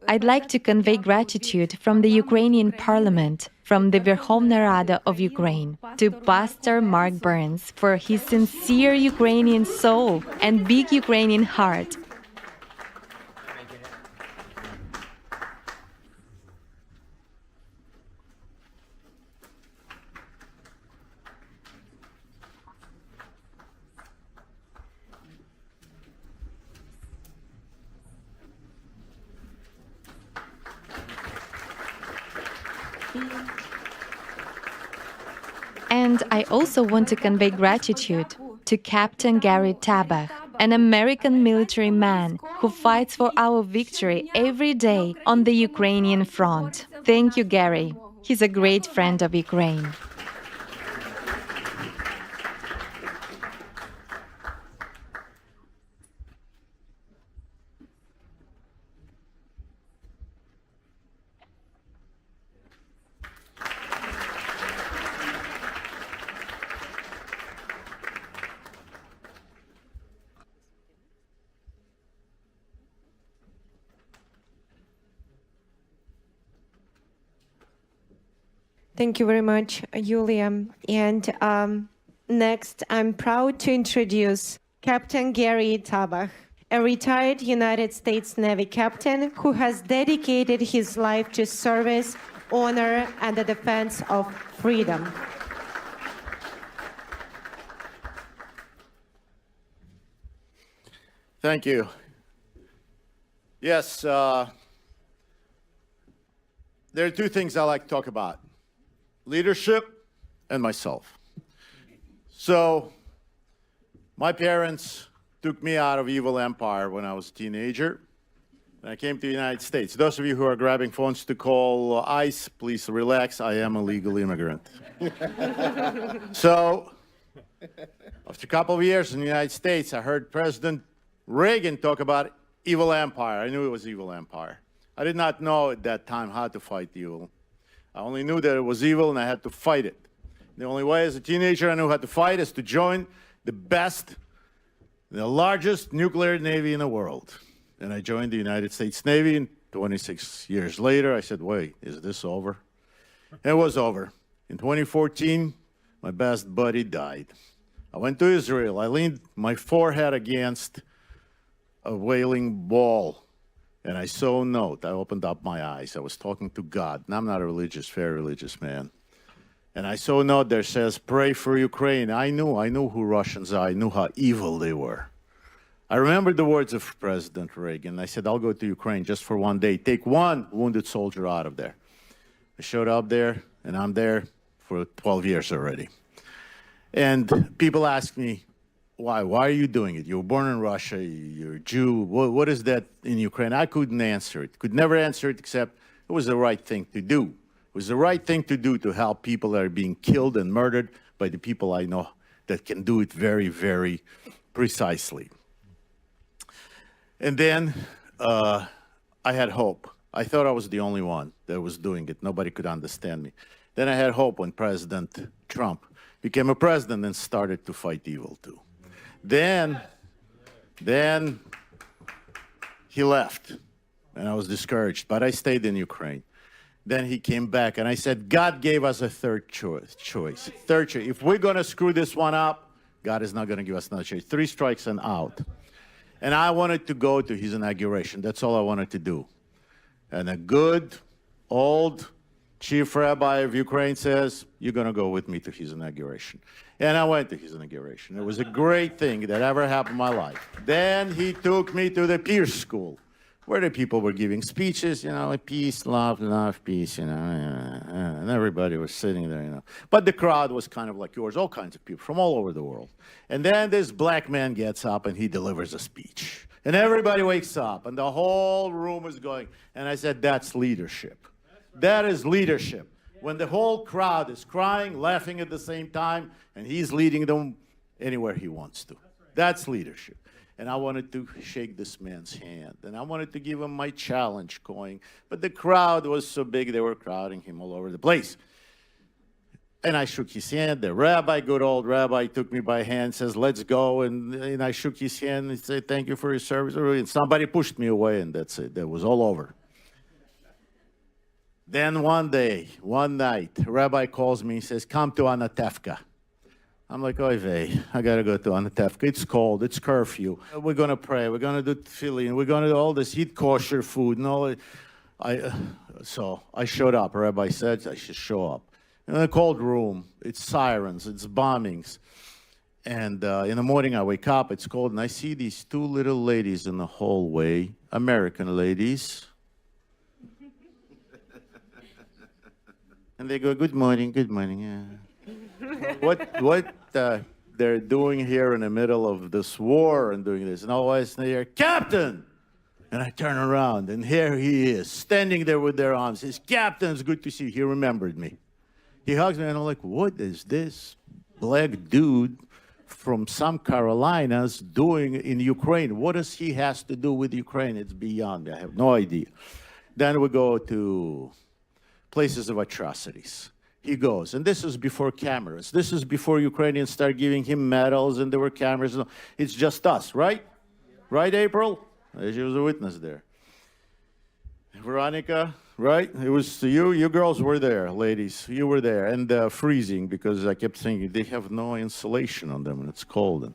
I'd like to convey gratitude from the Ukrainian Parliament, from the Verkhovna Rada of Ukraine, to Pastor Mark Burns for his sincere Ukrainian soul and big Ukrainian heart. And I also want to convey gratitude to Captain Gary Tabach, an American military man who fights for our victory every day on the Ukrainian front. Thank you, Gary. He's a great friend of Ukraine. Thank you very much, Yulia. And next, I'm proud to introduce Captain Gary Tabach, a retired United States Navy captain who has dedicated his life to service, honor, and the defense of freedom. Thank you. Yes, there are 2 things I like to talk about: leadership and myself. So, my parents took me out of evil empire when I was a teenager, and I came to the United States. Those of you who are grabbing phones to call ICE, please relax. I am a legal immigrant. So, after a couple of years in the United States, I heard President Reagan talk about evil empire. I knew it was evil empire. I did not know at that time how to fight evil. I only knew that it was evil and I had to fight it. The only way as a teenager I knew how to fight is to join the best, the largest nuclear navy in the world. And I joined the United States Navy, and 26 years later I said, wait, is this over? It was over. In 2014, my best buddy died. I went to Israel. I leaned my forehead against a wailing ball, and I saw a note. I opened up my eyes. I was talking to God, and I'm not a very religious man. And I saw a note that says, pray for Ukraine. I knew who Russians are. I knew how evil they were. I remembered the words of President Reagan. I said, I'll go to Ukraine just for one day, take one wounded soldier out of there. I showed up there, and I'm there for 12 years already. And people ask me, why? Why are you doing it? You were born in Russia, you're a Jew. What is that in Ukraine? I couldn't answer it. Could never answer it except it was the right thing to do. It was the right thing to do to help people that are being killed and murdered by the people I know that can do it very, very precisely. And then I had hope. I thought I was the only one that was doing it. Nobody could understand me. Then I had hope when President Trump became a president and started to fight evil too. Then he left, and I was discouraged, but I stayed in Ukraine. Then he came back, and I said, God gave us a third choice. If we're going to screw this one up, God is not going to give us another choice. 3 strikes and out. And I wanted to go to his inauguration. That's all I wanted to do. And a good, old chief rabbi of Ukraine says, you're going to go with me to his inauguration. And I went to his inauguration. It was a great thing that ever happened in my life. Then he took me to the Pierce School, where the people were giving speeches, you know, like peace, love, peace, you know, and everybody was sitting there, you know. But the crowd was kind of like yours, all kinds of people from all over the world. And then this black man gets up and he delivers a speech. And everybody wakes up and the whole room is going. And I said, that's leadership. That is leadership. When the whole crowd is crying, laughing at the same time, and he's leading them anywhere he wants to. That's leadership. And I wanted to shake this man's hand. And I wanted to give him my challenge coin. But the crowd was so big, they were crowding him all over the place. And I shook his hand. The rabbi, good old rabbi, took me by hand, says, let's go. And I shook his hand and said, thank you for your service. And somebody pushed me away, and that's it. That was all over. Then one day, one night, a rabbi calls me and says, come to Anatevka. I'm like, oy vey, I got to go to Anatevka. It's cold. It's curfew. We're going to pray. We're going to do tefillin. We're going to do all this, eat kosher food. And all. So I showed up. A rabbi said I should show up. In a cold room, it's sirens, it's bombings. And in the morning, I wake up, it's cold, and I see these 2 little ladies in the hallway, American ladies. And they go, good morning, yeah. What they're doing here in the middle of this war and doing this. And always they hear, Captain! And I turn around, and here he is, standing there with their arms. He says, Captain, it's good to see you. He remembered me. He hugs me, and I'm like, what is this black dude from some Carolinas doing in Ukraine? What does he has to do with Ukraine? It's beyond me. I have no idea. Then we go to places of atrocities. He goes, and this is before cameras. This is before Ukrainians start giving him medals, and there were cameras. It's just us, right? Right, April? She was a witness there. Veronica, right? It was you girls were there, ladies. You were there, and freezing, because I kept thinking they have no insulation on them, and it's cold.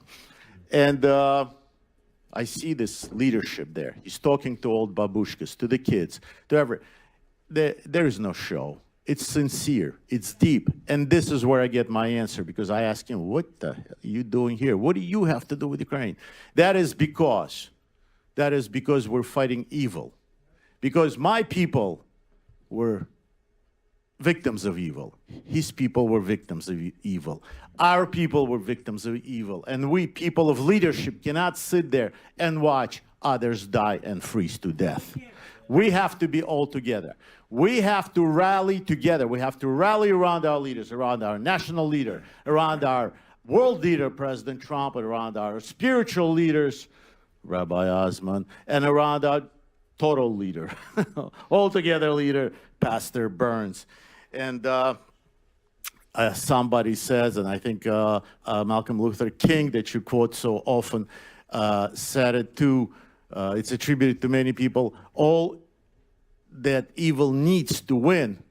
And I see this leadership there. He's talking to old babushkas, to the kids, to everyone. There is no show. It's sincere. It's deep. And this is where I get my answer, because I ask him, what the hell are you doing here? What do you have to do with Ukraine? That is because we're fighting evil. Because my people were victims of evil. His people were victims of evil. Our people were victims of evil. And we, people of leadership, cannot sit there and watch others die and freeze to death. We have to be all together. We have to rally together. We have to rally around our leaders, around our national leader, around our world leader, President Trump, and around our spiritual leaders, Rabbi Osman, and around our total leader, altogether leader, Pastor Burns. And somebody says, and I think Malcolm Luther King, that you quote so often, said it too. It's attributed to many people. All that evil needs to win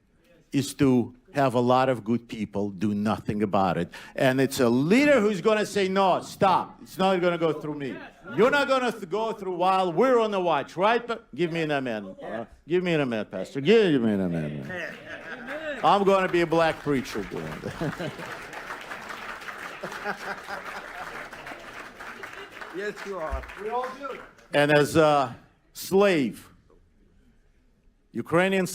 is to have a lot of good people do nothing about it. And it's a leader who's going to say, no, stop. It's not going to go through me. You're not going to go through while we're on the watch, right? But give me an amen. Give me an amen, Pastor. Give me an amen. I'm going to be a black preacher doing that. Yes, you are. We all do. And as a slave, Ukrainian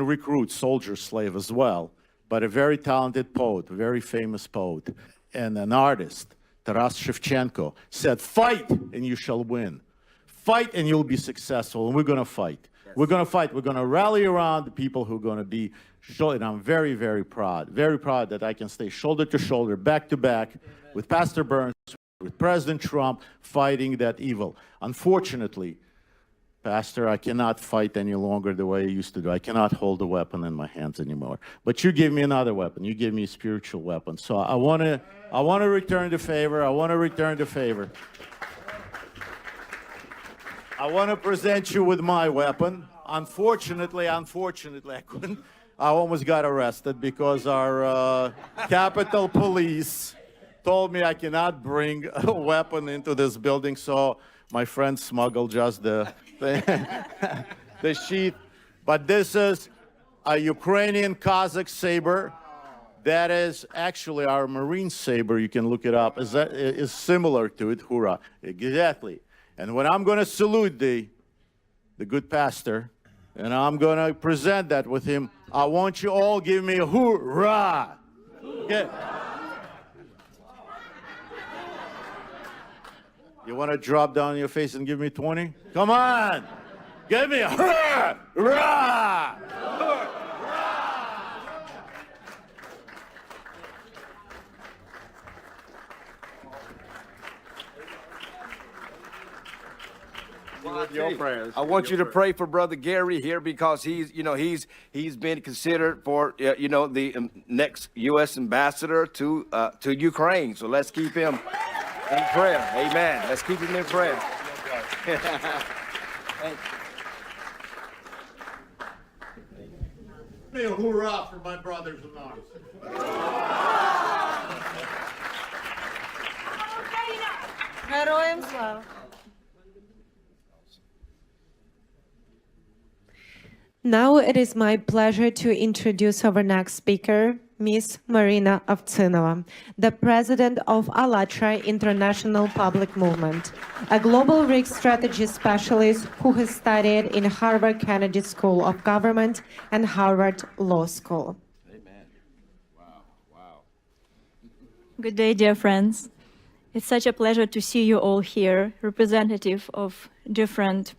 recruit, soldier slave as well, but a very talented poet, a very famous poet, and an artist, Taras Shevchenko, said, fight and you shall win. Fight and you'll be successful, and we're going to fight. Yes. We're going to fight. We're going to rally around the people who are going to be, and I'm very, very proud that I can stay shoulder to shoulder, back to back, with Pastor Burns, with President Trump, fighting that evil. Unfortunately, Pastor, I cannot fight any longer the way I used to do. I cannot hold a weapon in my hands anymore. But you gave me another weapon. You gave me a spiritual weapon. So I want to return the favor. I want to return the favor. I want to present you with my weapon. Unfortunately, I couldn't. I almost got arrested because our Capitol Police told me I cannot bring a weapon into this building. So my friend smuggled just the sheath. But this is a Ukrainian Cossack saber. That is actually our Marine saber. You can look it up. Is similar to it. Hurrah! Exactly. And when I'm going to salute the good pastor, and I'm going to present that with him, I want you all give me a hoorah. Okay. You want to drop down your face and give me 20? Come on. Give me a hoorah. Your prayers. I want you to pray for Brother Gary here because he's been considered for the next U.S. ambassador to Ukraine. So let's keep him in prayer. Amen. Let's keep him in prayer. Give me a hoorah for my brothers in arms. Героям слава. Now it is my pleasure to introduce our next speaker, Ms. Marina Ovtsinova, the president of ALLATRA International Public Movement, a global risk strategy specialist who has studied in Harvard Kennedy School of Government and Harvard Law School. Amen. Wow. Good day, dear friends. It's such a pleasure to see you all here, representative of different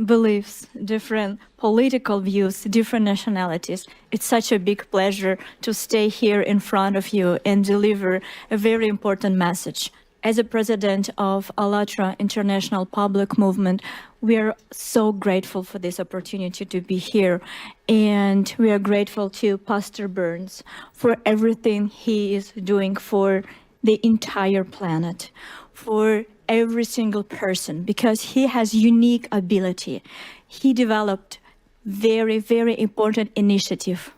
beliefs, different political views, different nationalities. It's such a big pleasure to stay here in front of you and deliver a very important message. As a president of ALLATRA International Public Movement, we are so grateful for this opportunity to be here. And we are grateful to Pastor Burns for everything he is doing for the entire planet, for every single person, because he has unique ability. He developed very, very important initiative,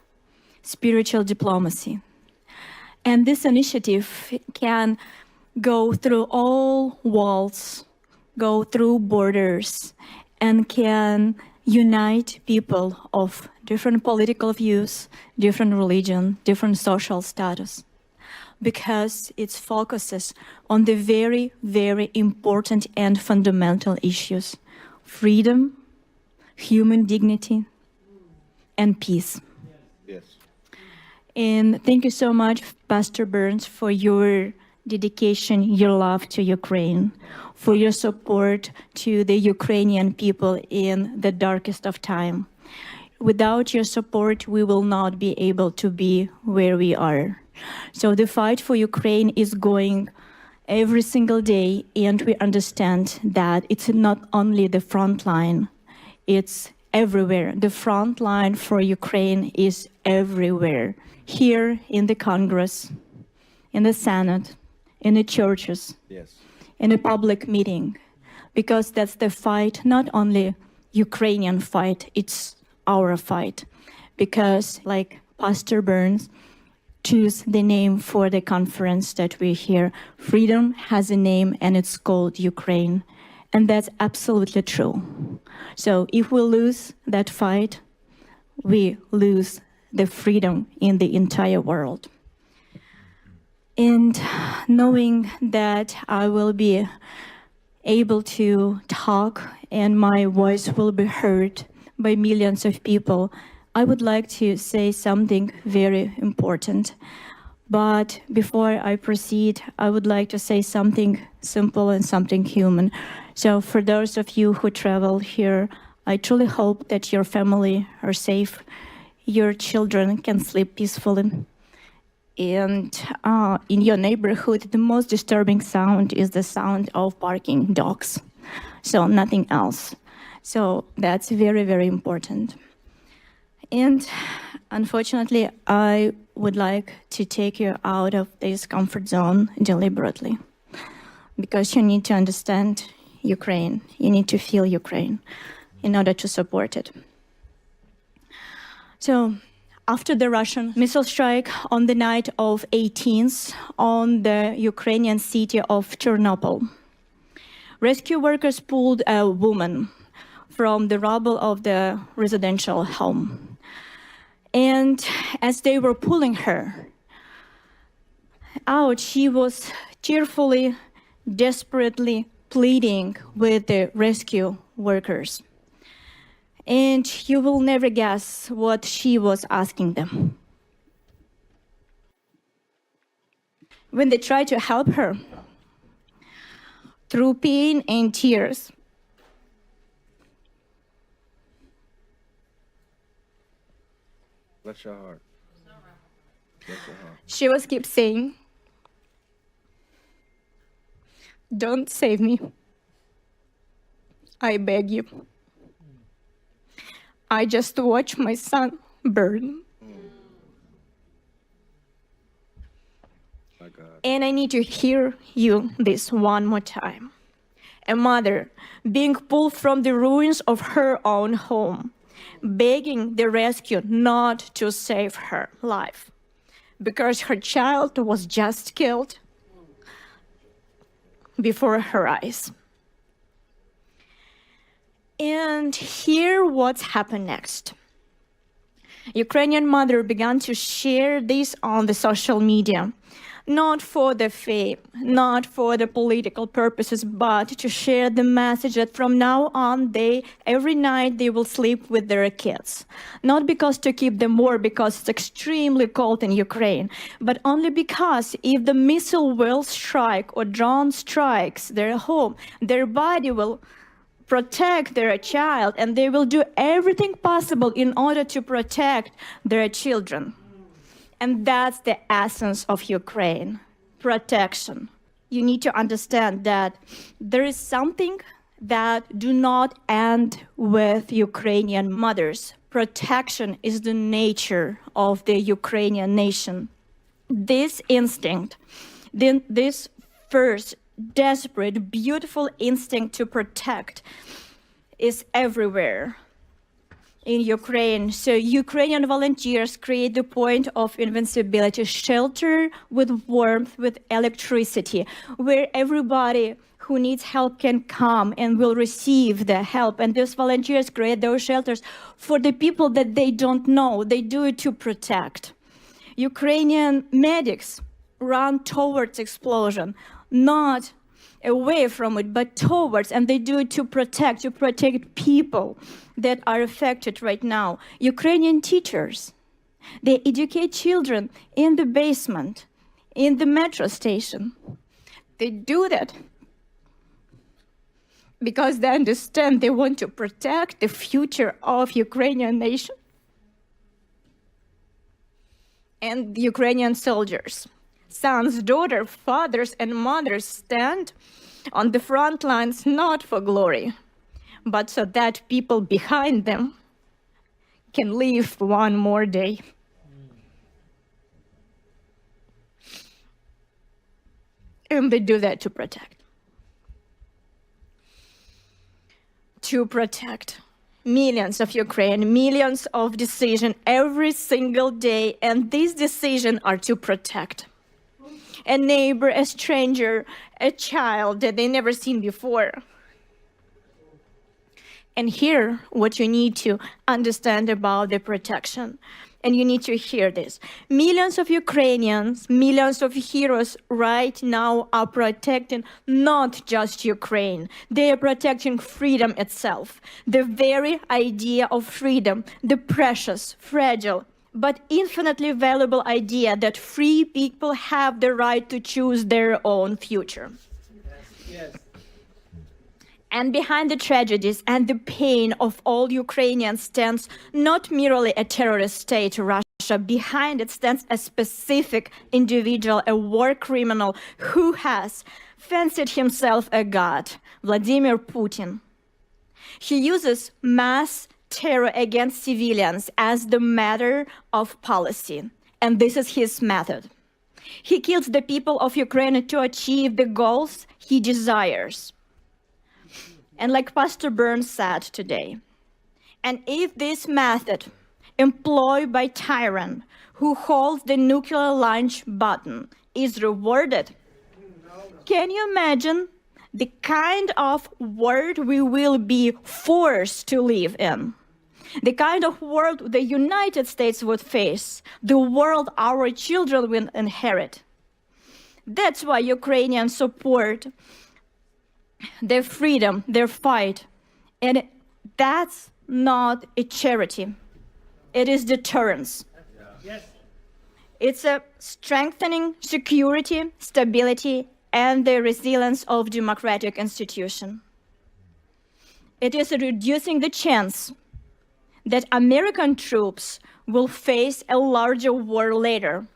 spiritual diplomacy. And this initiative can go through all walls, go through borders, and can unite people of different political views, different religion, different social status, because it focuses on the very, very important and fundamental issues: freedom, human dignity, and peace. Yes. And thank you so much, Pastor Burns, for your dedication, your love to Ukraine, for your support to the Ukrainian people in the darkest of time. Without your support, we will not be able to be where we are. So the fight for Ukraine is going every single day, and we understand that it's not only the front line, it's everywhere. The front line for Ukraine is everywhere. Here in the Congress, in the Senate, in the churches, Yes. in a public meeting, because that's the fight, not only Ukrainian fight, it's our fight. Because like Pastor Burns choose the name for the conference that we're here. Freedom has a name and it's called Ukraine. And that's absolutely true. So if we lose that fight, we lose the freedom in the entire world. And knowing that I will be able to talk and my voice will be heard by millions of people, I would like to say something very important. But before I proceed, I would like to say something simple and something human. So for those of you who travel here, I truly hope that your family are safe, your children can sleep peacefully. And in your neighborhood, the most disturbing sound is the sound of barking dogs. So nothing else. So that's very, very important. And unfortunately, I would like to take you out of this comfort zone deliberately, because you need to understand Ukraine. You need to feel Ukraine in order to support it. So after the Russian missile strike on the night of 18th on the Ukrainian city of Chernobyl, rescue workers pulled a woman from the rubble of the residential home. And as they were pulling her out, she was tearfully, desperately pleading with the rescue workers. And you will never guess what she was asking them. When they tried to help her, through pain and tears, Bless your heart. Bless your heart. she was keep saying, "Don't save me. I beg you. I just watched my son burn. My God. And I need to hear you this one more time. A mother being pulled from the ruins of her own home, begging the rescue not to save her life because her child was just killed before her eyes. And here what's happened next. Ukrainian mother began to share this on the social media, not for the fame, not for the political purposes, but to share the message that from now on, every night they will sleep with their kids. Not because to keep them warm, because it's extremely cold in Ukraine, but only because if the missile will strike or drone strikes their home, their body will protect their child, and they will do everything possible in order to protect their children. And that's the essence of Ukraine, protection. You need to understand that there is something that do not end with Ukrainian mothers. Protection is the nature of the Ukrainian nation. This instinct, this first desperate, beautiful instinct to protect is everywhere in Ukraine. So Ukrainian volunteers create the point of invincibility, shelter with warmth, with electricity, where everybody who needs help can come and will receive the help. And these volunteers create those shelters for the people that they don't know. They do it to protect. Ukrainian medics run towards explosion, not away from it, but towards, and they do it to protect people that are affected right now. Ukrainian teachers, they educate children in the basement, in the metro station. They do that because they understand they want to protect the future of Ukrainian nation and Ukrainian soldiers. Sons, daughters, fathers, and mothers stand on the front lines not for glory, but so that people behind them can live one more day. And they do that to protect. To protect millions of Ukraine, millions of decisions every single day, and these decisions are to protect a neighbor, a stranger, a child that they never seen before. And here, what you need to understand about the protection. and you need to hear this. Millions of Ukrainians, millions of heroes right now are protecting not just Ukraine. They are protecting freedom itself. The very idea of freedom, the precious, fragile, but infinitely valuable idea that free people have the right to choose their own future. Yes. And behind the tragedies and the pain of all Ukrainians stands not merely a terrorist state, Russia. Behind it stands a specific individual, a war criminal who has fancied himself a god, Vladimir Putin. He uses mass terror against civilians as the matter of policy, and this is his method. He kills the people of Ukraine to achieve the goals he desires. And like Pastor Burns said today, and if this method employed by tyrant who holds the nuclear launch button is rewarded, can you imagine the kind of world we will be forced to live in? The kind of world the United States would face, the world our children will inherit. That's why Ukrainians support their freedom, their fight. And that's not a charity. It is deterrence. Yes. It's a strengthening security, stability, and the resilience of democratic institutions. It is reducing the chance that American troops will face a larger war later,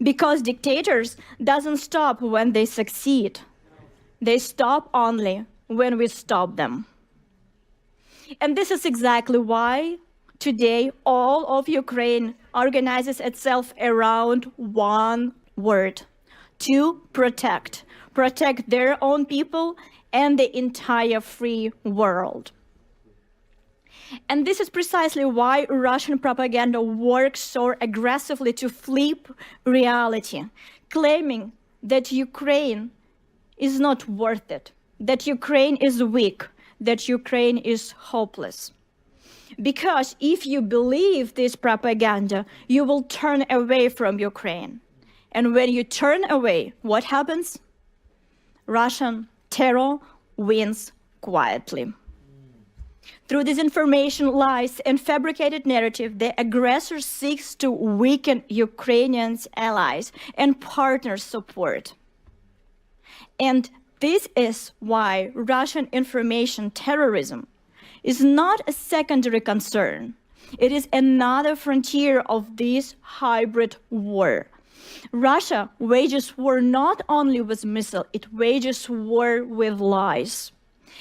because dictators doesn't stop when they succeed. They stop only when we stop them. And this is exactly why today all of Ukraine organizes itself around one word: to protect. Protect their own people and the entire free world. And this is precisely why Russian propaganda works so aggressively to flip reality, claiming that Ukraine is not worth it, that Ukraine is weak, that Ukraine is hopeless. Because if you believe this propaganda, you will turn away from Ukraine. And when you turn away, what happens? Russian terror wins quietly. Through disinformation, lies, and fabricated narrative, the aggressor seeks to weaken Ukrainians' allies and partners' support. And this is why Russian information terrorism is not a secondary concern. It is another frontier of this hybrid war. Russia wages war not only with missiles, it wages war with lies.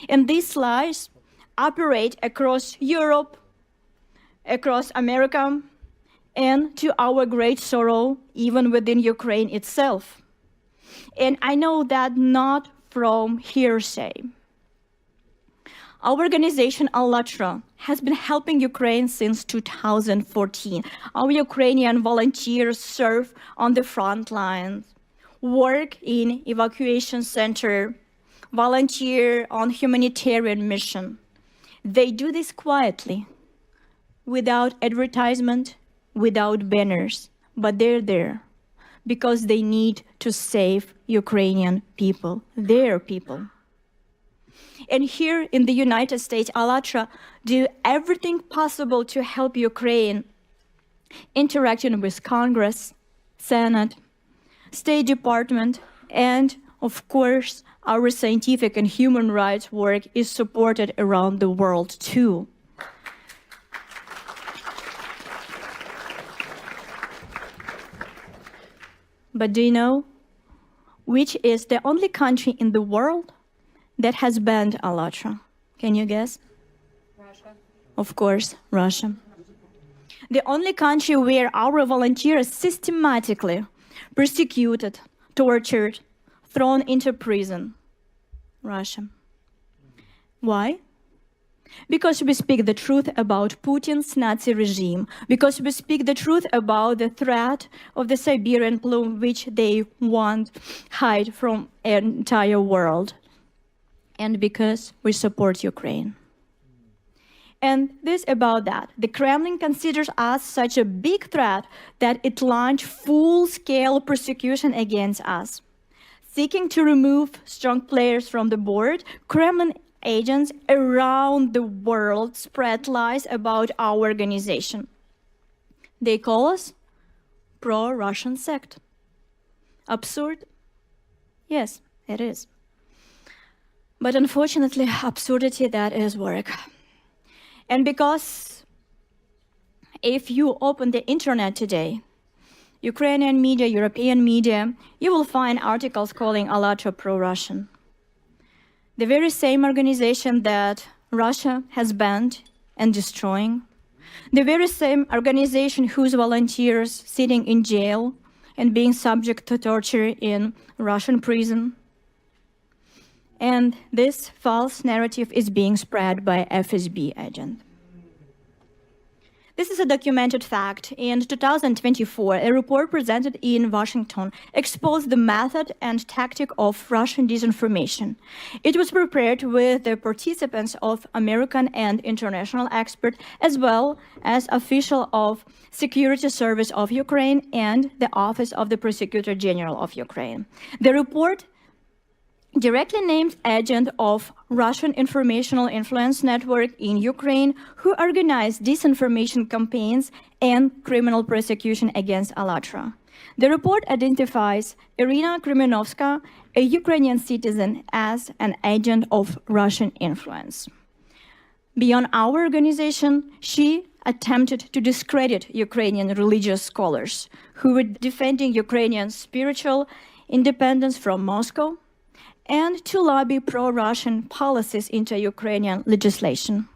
And these lies operate across Europe, across America, and to our great sorrow, even within Ukraine itself. And I know that not from hearsay. Our organization, ALLATRA, has been helping Ukraine since 2014. Our Ukrainian volunteers serve on the front lines, work in evacuation center, volunteer on humanitarian mission. They do this quietly, without advertisement, without banners, but they're there because they need to save Ukrainian people, their people. And here in the United States, ALLATRA do everything possible to help Ukraine, interacting with Congress, Senate, State Department, and of course, our scientific and human rights work is supported around the world too. But do you know which is the only country in the world that has banned ALLATRA? Can you guess? Russia. Of course, Russia. The only country where our volunteers systematically persecuted, tortured, thrown into prison. Russia. Why? Because we speak the truth about Putin's Nazi regime, because we speak the truth about the threat of the Siberian plume, which they want hide from an entire world, and because we support Ukraine. And this about that. The Kremlin considers us such a big threat that it launched full-scale persecution against us. Seeking to remove strong players from the board, Kremlin agents around the world spread lies about our organization. They call us pro-Russian sect. Absurd? Yes, it is. But unfortunately, absurdity, that is work. And because if you open the internet today, Ukrainian media, European media, you will find articles calling ALLATRA pro-Russian. The very same organization that Russia has banned and destroying, the very same organization whose volunteers sitting in jail and being subject to torture in Russian prison. And this false narrative is being spread by FSB agent. This is a documented fact. In 2024, a report presented in Washington exposed the method and tactic of Russian disinformation. It was prepared with the participants of American and international experts, as well as officials of Security Service of Ukraine and the Office of the Prosecutor General of Ukraine. The report directly named agent of Russian informational influence network in Ukraine who organized disinformation campaigns and criminal prosecution against ALLATRA. The report identifies Irina Krymenovska, a Ukrainian citizen, as an agent of Russian influence. Beyond our organization, she attempted to discredit Ukrainian religious scholars who were defending Ukrainian spiritual independence from Moscow, and to lobby pro-Russian policies into Ukrainian legislation.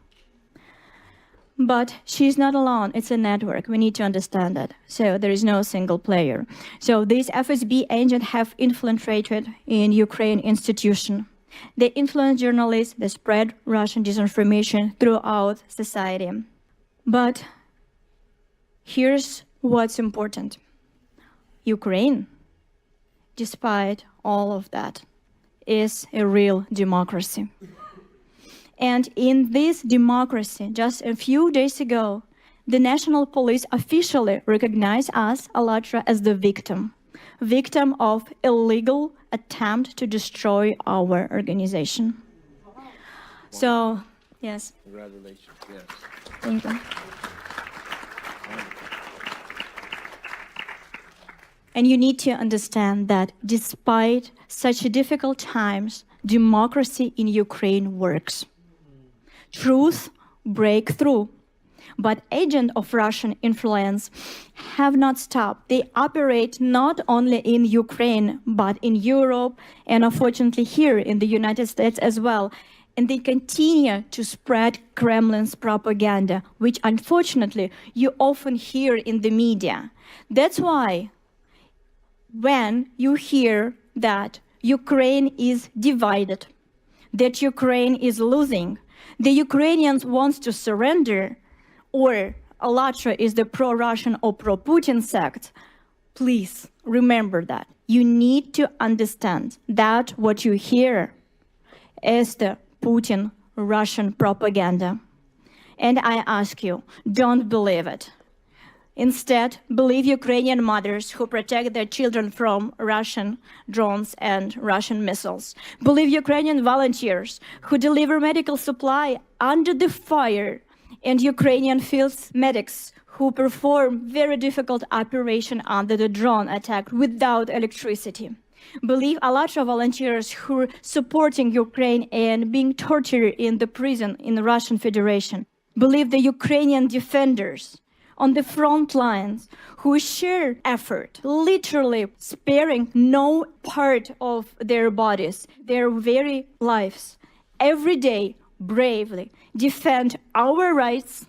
But she's not alone, it's a network, we need to understand that. So there is no single player. So these FSB agents have infiltrated in Ukraine institution. They influence journalists, they spread Russian disinformation throughout society. But here's what's important. Ukraine, despite all of that, is a real democracy. And in this democracy, just a few days ago, the national police officially recognized us, ALLATRA, as the victim of illegal attempt to destroy our organization. So, yes. Congratulations, yes. Thank you. And you need to understand that despite such difficult times, democracy in Ukraine works. Truth break through. But agents of Russian influence have not stopped. They operate not only in Ukraine, but in Europe, and unfortunately here in the United States as well. And they continue to spread Kremlin's propaganda, which unfortunately you often hear in the media. That's why when you hear that Ukraine is divided, that Ukraine is losing, the Ukrainians want to surrender, or ALLATRA is the pro-Russian or pro-Putin sect, please remember that. You need to understand that what you hear is the Putin Russian propaganda. And I ask you, don't believe it. Instead, believe Ukrainian mothers who protect their children from Russian drones and Russian missiles. Believe Ukrainian volunteers who deliver medical supply under the fire, and Ukrainian field medics who perform very difficult operation under the drone attack without electricity. Believe ALLATRA volunteers who are supporting Ukraine and being tortured in the prison in the Russian Federation. Believe the Ukrainian defenders on the front lines who share effort, literally sparing no part of their bodies, their very lives, every day bravely defend our rights,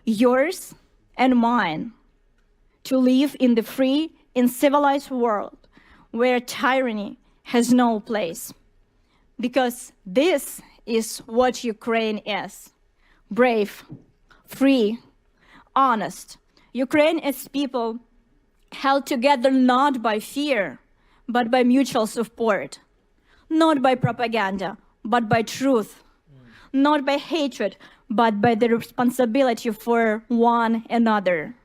yours and mine, to live in the free and civilized world where tyranny has no place. Because this is what Ukraine is: brave, free, honest. Ukraine is people held together not by fear, but by mutual support, not by propaganda, but by truth, not by hatred, but by the responsibility for one another.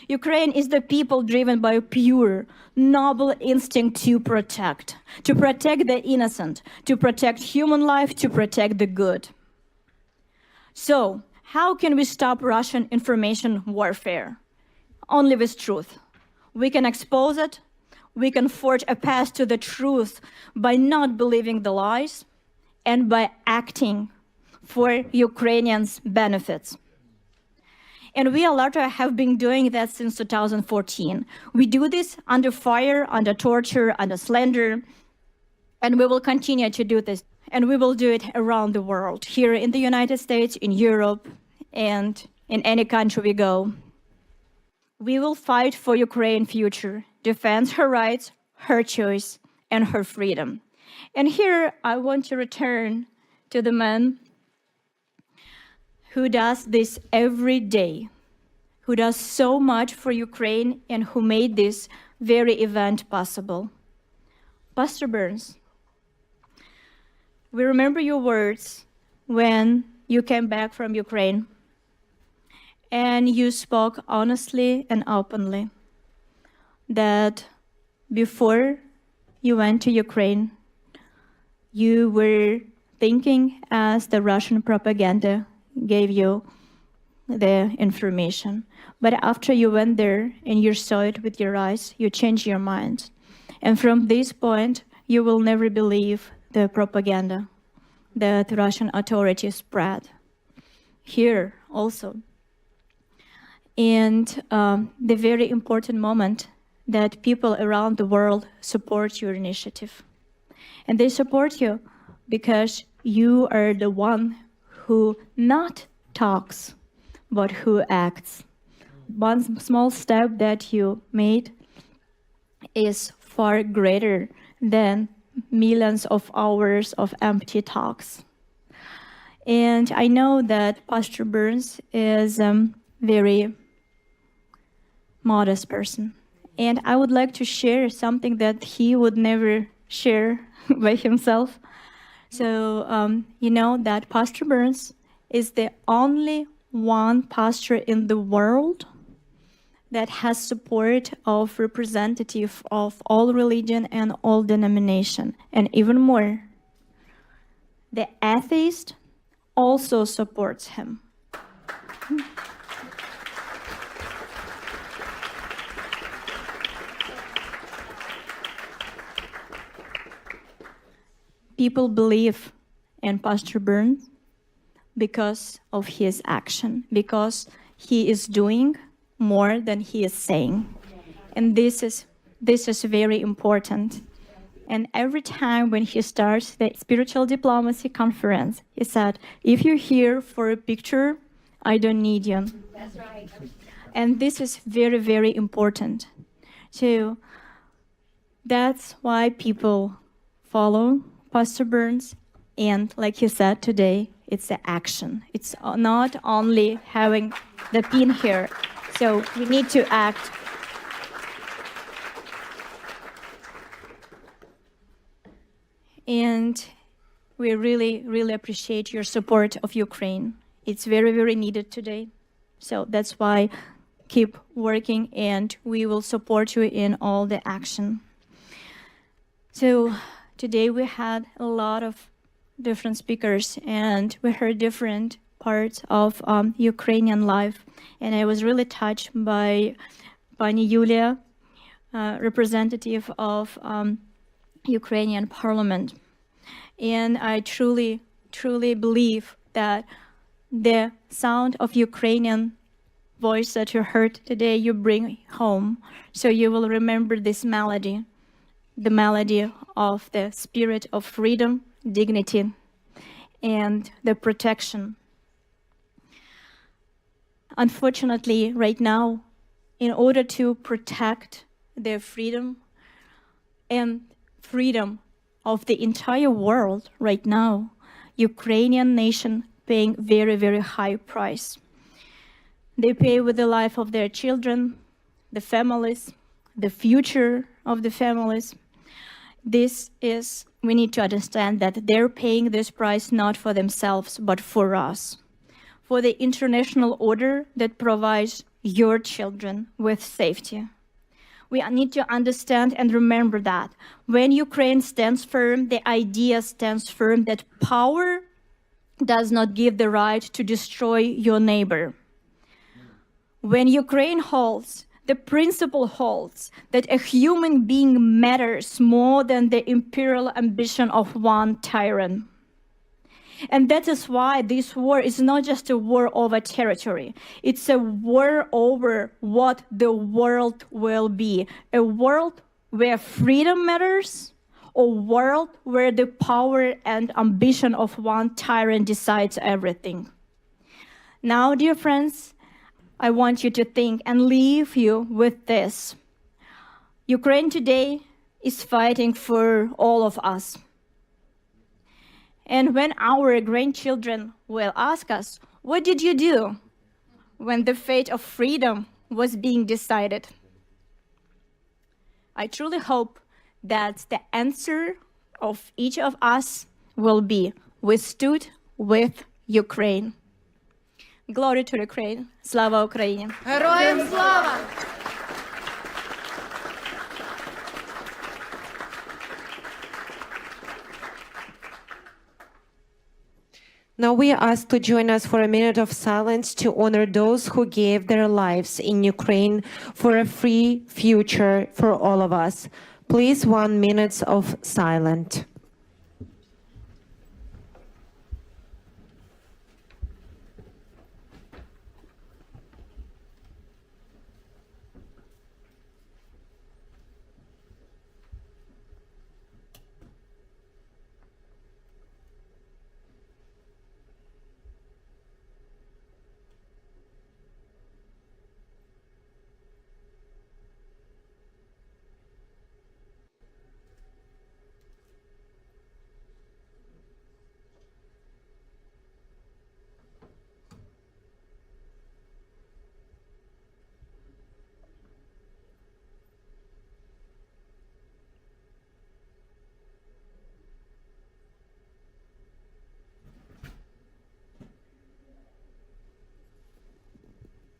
Ukraine is the people driven by a pure, noble instinct to protect the innocent, to protect human life, to protect the good. So, how can we stop Russian information warfare? Only with truth. We can expose it. We can forge a path to the truth by not believing the lies and by acting for Ukrainians' benefits. And we, ALLATRA, have been doing that since 2014. We do this under fire, under torture, under slander, and we will continue to do this. And we will do it around the world, here in the United States, in Europe, and in any country we go. We will fight for Ukraine's future, defend her rights, her choice, and her freedom. And here I want to return to the man who does this every day, who does so much for Ukraine and who made this very event possible. Pastor Burns, we remember your words when you came back from Ukraine and you spoke honestly and openly that before you went to Ukraine, you were thinking as the Russian propaganda gave you the information. But after you went there and you saw it with your eyes, you changed your mind. And from this point, you will never believe the propaganda that Russian authorities spread. Here also. And the very important moment that people around the world support your initiative. And they support you because you are the one who not talks, but who acts. One small step that you made is far greater than millions of hours of empty talks. And I know that Pastor Burns is a very modest person. And I would like to share something that he would never share by himself. So, you know that Pastor Burns is the only one pastor in the world that has support of representative of all religion and all denomination. And even more, the atheist also supports him. People believe in Pastor Burns because of his action, because he is doing more than he is saying. And this is very important. And every time when he starts the Spiritual Diplomacy Conference, he said, if you're here for a picture, I don't need you. That's right. And this is very, very important. So that's why people follow Pastor Burns. And like he said today, it's the action. It's not only having the pin here. So we need to act. And we really, really appreciate your support of Ukraine. It's very, very needed today. So that's why keep working and we will support you in all the action. So today we had a lot of different speakers and we heard different parts of Ukrainian life. And I was really touched by Pani Yulia, representative of Ukrainian parliament. And I truly, truly believe that the sound of Ukrainian voice that you heard today, you bring home. So you will remember this melody, the melody of the spirit of freedom, dignity, and the protection. Unfortunately, right now, in order to protect their freedom and freedom of the entire world right now, Ukrainian nation paying very, very high price. They pay with the life of their children, the families, the future of the families. we need to understand that they're paying this price not for themselves, but for us, for the international order that provides your children with safety. We need to understand and remember that when Ukraine stands firm, the idea stands firm that power does not give the right to destroy your neighbor. When Ukraine holds, the principle holds that a human being matters more than the imperial ambition of one tyrant. And that is why this war is not just a war over territory. It's a war over what the world will be. A world where freedom matters, a world where the power and ambition of one tyrant decides everything. Now, dear friends, I want you to think and leave you with this. Ukraine today is fighting for all of us. And when our grandchildren will ask us, what did you do when the fate of freedom was being decided? I truly hope that the answer of each of us will be, we stood with Ukraine. Glory to Ukraine. Slava Ukraini. Героям слава! Now we are asked to join us for a minute of silence to honor those who gave their lives in Ukraine for a free future for all of us. Please, 1 minute of silence.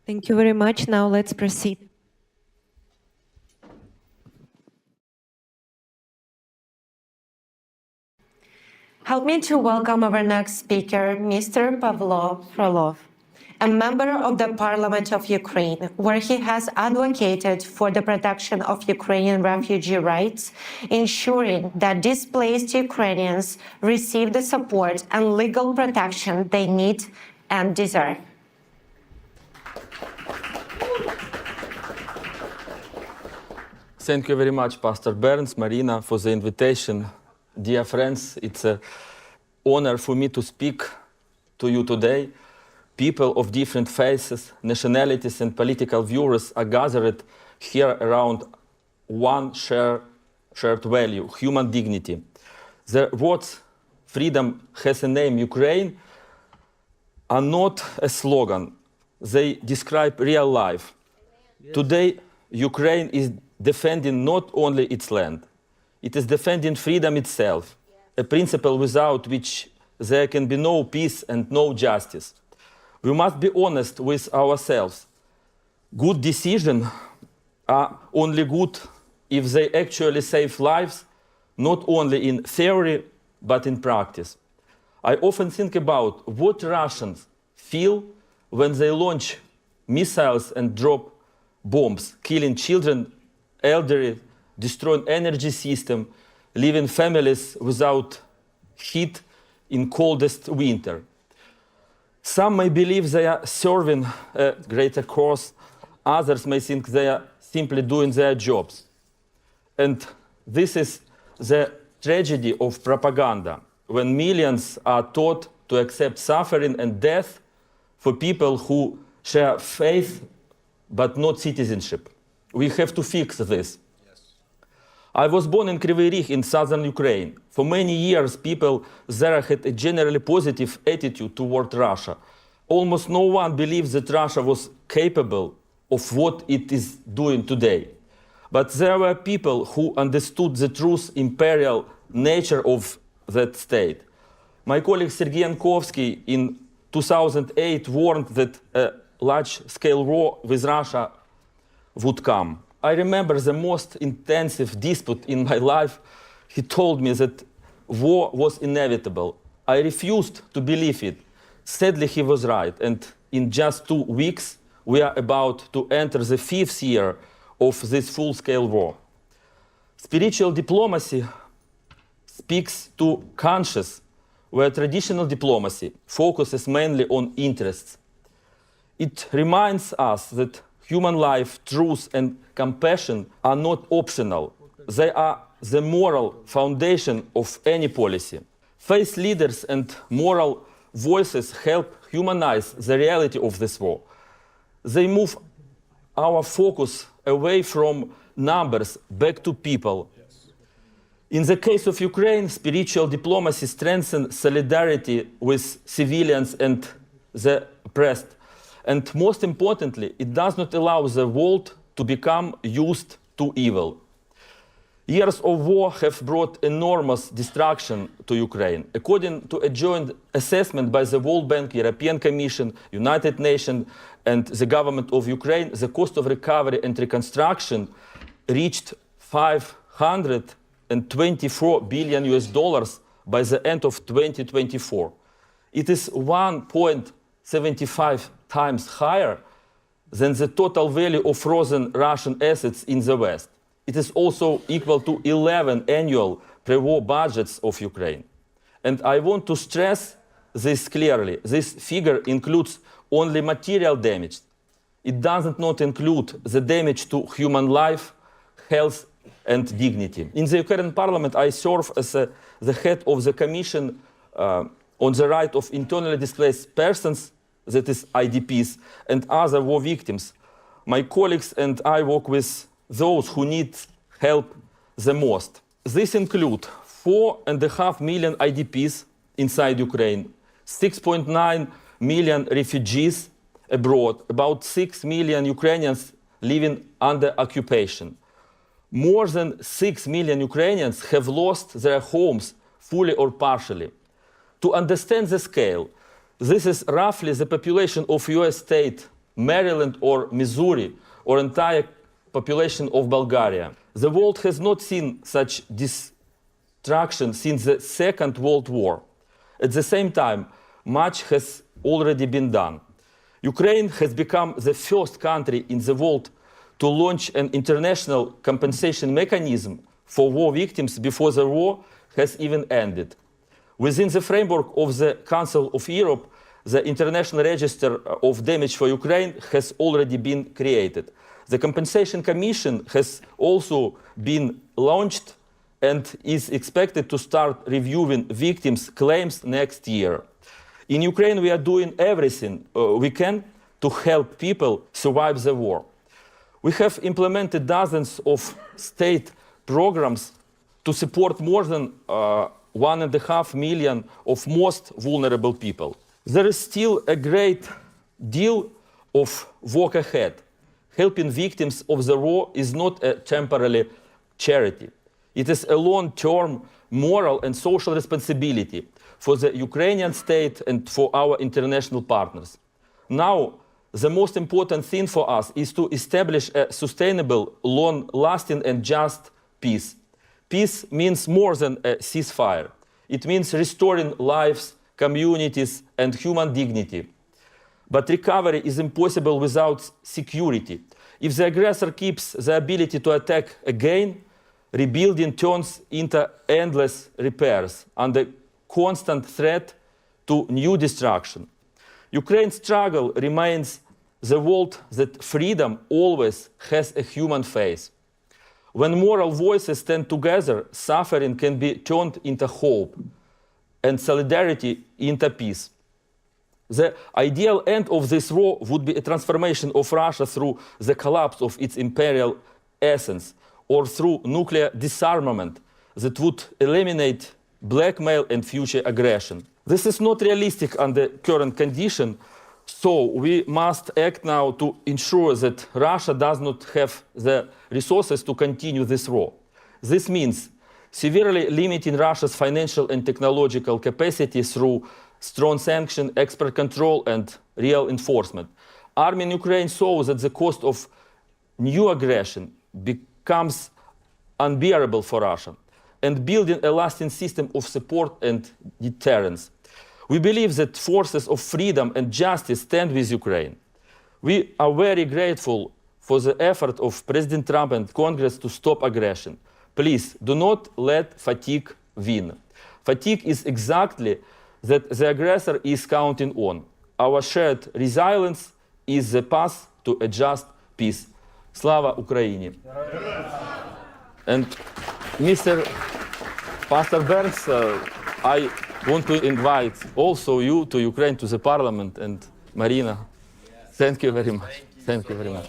Thank you very much. Now let's proceed. Help me to welcome our next speaker, Mr. Pavlo Frolov, a member of the Parliament of Ukraine, where he has advocated for the protection of Ukrainian refugee rights, ensuring that displaced Ukrainians receive the support and legal protection they need and deserve. Thank you very much, Pastor Burns, Marina, for the invitation. Dear friends, it's an honor for me to speak to you today. People of different faiths, nationalities, and political views are gathered here around one shared value, human dignity. The words "freedom has a name, Ukraine" are not a slogan. They describe real life. Yes. Today, Ukraine is defending not only its land, it is defending freedom itself, a principle without which there can be no peace and no justice. We must be honest with ourselves. Good decisions are only good if they actually save lives, not only in theory, but in practice. I often think about what Russians feel when they launch missiles and drop bombs, killing children, elderly, destroying energy system, leaving families without heat in coldest winter. Some may believe they are serving a greater cause. Others may think they are simply doing their jobs. And this is the tragedy of propaganda, when millions are taught to accept suffering and death for people who share faith but not citizenship. We have to fix this. Yes. I was born in Kryvyi Rih in southern Ukraine. For many years, people there had a generally positive attitude toward Russia. Almost no one believes that Russia was capable of what it is doing today. But there were people who understood the true imperial nature of that state. My colleague Sergei Yankovsky in 2008 warned that a large-scale war with Russia would come. I remember the most intensive dispute in my life. He told me that war was inevitable. I refused to believe it. Sadly, he was right, and in just 2 weeks, we are about to enter the 5th year of this full-scale war. Spiritual diplomacy speaks to conscience, where traditional diplomacy focuses mainly on interests. It reminds us that human life, truth, and compassion are not optional. They are the moral foundation of any policy. Faith leaders and moral voices help humanize the reality of this war. They move our focus away from numbers back to people. In the case of Ukraine, spiritual diplomacy strengthens solidarity with civilians and the oppressed. And most importantly, it does not allow the world to become used to evil. Years of war have brought enormous destruction to Ukraine. According to a joint assessment by the World Bank, European Commission, United Nations, and the government of Ukraine, the cost of recovery and reconstruction reached $524 billion by the end of 2024. It is 1.75 times higher than the total value of frozen Russian assets in the West. It is also equal to 11 annual pre-war budgets of Ukraine. And I want to stress this clearly. This figure includes only material damage. It does not include the damage to human life, health, and dignity. In the Ukrainian parliament, I serve as the head of the Commission on the Right of Internally Displaced Persons, that is IDPs, and other war victims. My colleagues and I work with those who need help the most. This includes 4.5 million IDPs inside Ukraine, 6.9 million refugees abroad, about 6 million Ukrainians living under occupation. More than 6 million Ukrainians have lost their homes fully or partially. To understand the scale, this is roughly the population of US state, Maryland or Missouri, or entire population of Bulgaria. The world has not seen such destruction since the Second World War. At the same time, much has already been done. Ukraine has become the first country in the world to launch an international compensation mechanism for war victims before the war has even ended. Within the framework of the Council of Europe, the International Register of Damage for Ukraine has already been created. The Compensation Commission has also been launched and is expected to start reviewing victims' claims next year. In Ukraine, we are doing everything we can to help people survive the war. We have implemented dozens of state programs to support more than 1.5 million of most vulnerable people. There is still a great deal of work ahead. Helping victims of the war is not a temporary charity. It is a long-term moral and social responsibility for the Ukrainian state and for our international partners. Now, the most important thing for us is to establish a sustainable, long-lasting and just peace. Peace means more than a ceasefire. It means restoring lives, communities, and human dignity. But recovery is impossible without security. If the aggressor keeps the ability to attack again, rebuilding turns into endless repairs under constant threat to new destruction. Ukraine's struggle reminds the world that freedom always has a human face. When moral voices stand together, suffering can be turned into hope and solidarity into peace. The ideal end of this war would be a transformation of Russia through the collapse of its imperial essence, or through nuclear disarmament that would eliminate blackmail and future aggression. This is not realistic under current conditions, So we must act now to ensure that Russia does not have the resources to continue this war. This means severely limiting Russia's financial and technological capacity through strong sanction, export control, and real enforcement. Army in Ukraine saw that the cost of new aggression becomes unbearable for Russia, and building a lasting system of support and deterrence. We believe that forces of freedom and justice stand with Ukraine. We are very grateful for the effort of President Trump and Congress to stop aggression. Please do not let fatigue win. Fatigue is exactly that the aggressor is counting on. Our shared resilience is the path to a just peace. Slava Ukraini. And Mr. Pastor Burns, I want to invite also you to Ukraine, to the parliament, and Marina. Thank you very much. Thank you very much.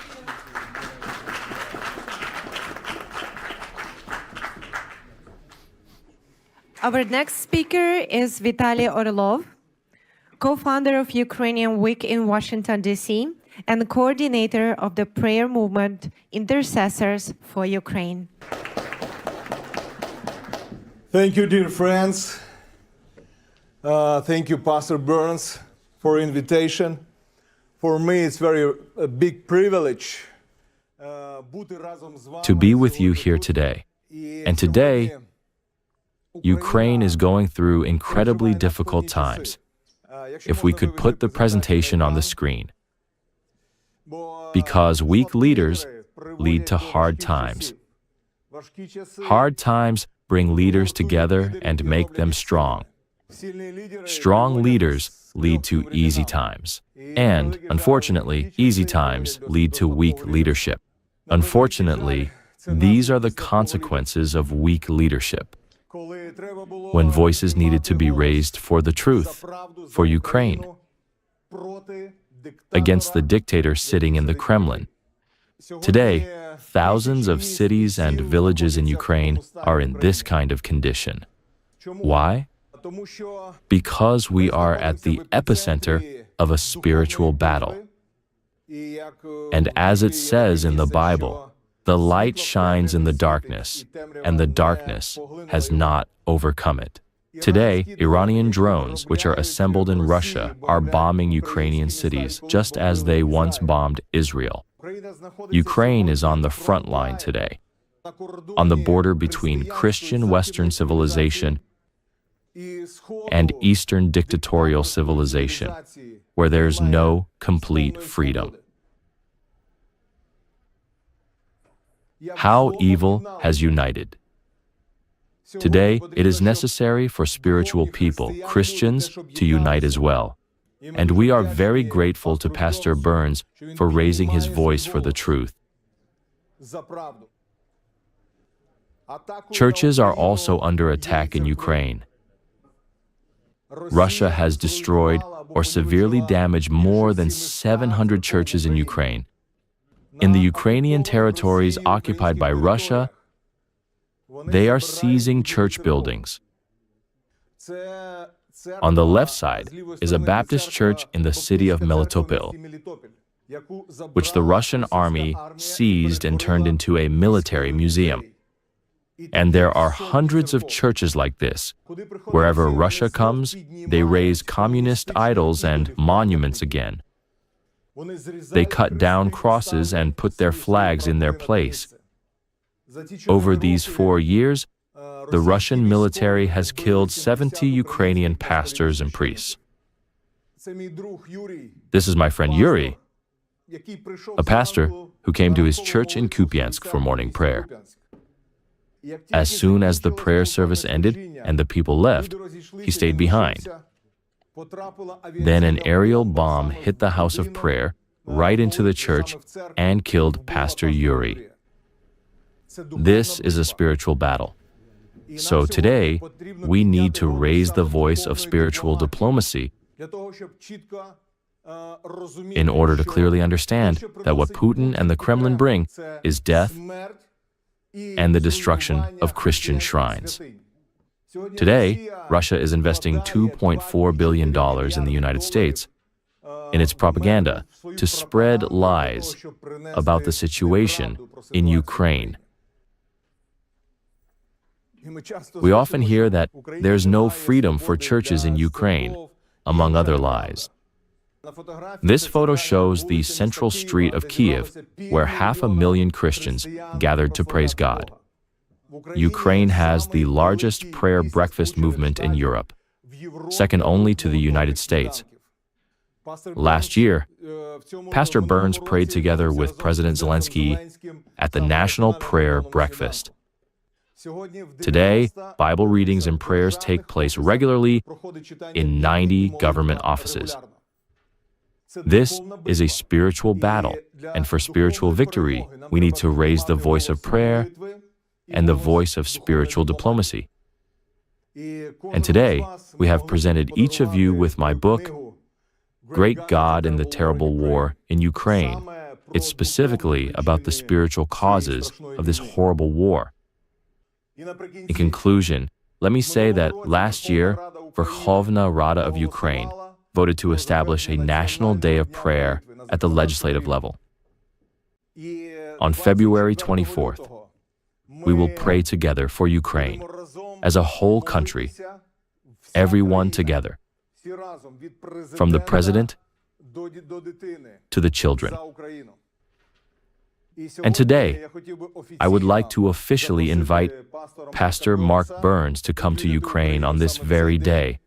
Our next speaker is Vitaly Orlov, co-founder of Ukrainian Week in Washington, D.C., and coordinator of the prayer movement Intercessors for Ukraine. Thank you, dear friends. Thank you, Pastor Burns, for invitation. For me, it's a big privilege to be with you here today. And today, Ukraine is going through incredibly difficult times. If we could put the presentation on the screen. Because weak leaders lead to hard times. Hard times bring leaders together and make them strong. Strong leaders lead to easy times. And, unfortunately, easy times lead to weak leadership. Unfortunately, these are the consequences of weak leadership. When voices needed to be raised for the truth, for Ukraine, against the dictator sitting in the Kremlin. Today, thousands of cities and villages in Ukraine are in this kind of condition. Why? Because we are at the epicenter of a spiritual battle. And as it says in the Bible, the light shines in the darkness, and the darkness has not overcome it. Today, Iranian drones, which are assembled in Russia, are bombing Ukrainian cities, just as they once bombed Israel. Ukraine is on the front line today, on the border between Christian Western civilization and Eastern dictatorial civilization, where there's no complete freedom. How evil has united. Today, it is necessary for spiritual people, Christians, to unite as well. And we are very grateful to Pastor Burns for raising his voice for the truth. Churches are also under attack in Ukraine. Russia has destroyed or severely damaged more than 700 churches in Ukraine. In the Ukrainian territories occupied by Russia, they are seizing church buildings. On the left side is a Baptist church in the city of Melitopol, which the Russian army seized and turned into a military museum. And there are hundreds of churches like this. Wherever Russia comes, they raise communist idols and monuments again. They cut down crosses and put their flags in their place. Over these 4 years, the Russian military has killed 70 Ukrainian pastors and priests. This is my friend Yuri, a pastor who came to his church in Kupiansk for morning prayer. As soon as the prayer service ended and the people left, he stayed behind. Then an aerial bomb hit the house of prayer right into the church and killed Pastor Yuri. This is a spiritual battle. So today, we need to raise the voice of spiritual diplomacy in order to clearly understand that what Putin and the Kremlin bring is death and the destruction of Christian shrines. Today, Russia is investing $2.4 billion in the United States in its propaganda to spread lies about the situation in Ukraine. We often hear that there's no freedom for churches in Ukraine, among other lies. This photo shows the central street of Kiev, where 500,000 Christians gathered to praise God. Ukraine has the largest prayer breakfast movement in Europe, second only to the United States. Last year, Pastor Burns prayed together with President Zelensky at the National Prayer Breakfast. Today, Bible readings and prayers take place regularly in 90 government offices. This is a spiritual battle, and for spiritual victory, we need to raise the voice of prayer and the voice of spiritual diplomacy. And today, we have presented each of you with my book, Great God in the Terrible War in Ukraine. It's specifically about the spiritual causes of this horrible war. In conclusion, let me say that last year, Verkhovna Rada of Ukraine voted to establish a national day of prayer at the legislative level. On February 24th, we will pray together for Ukraine as a whole country, everyone together, from the president to the children. And today, I would like to officially invite Pastor Mark Burns to come to Ukraine on this very day.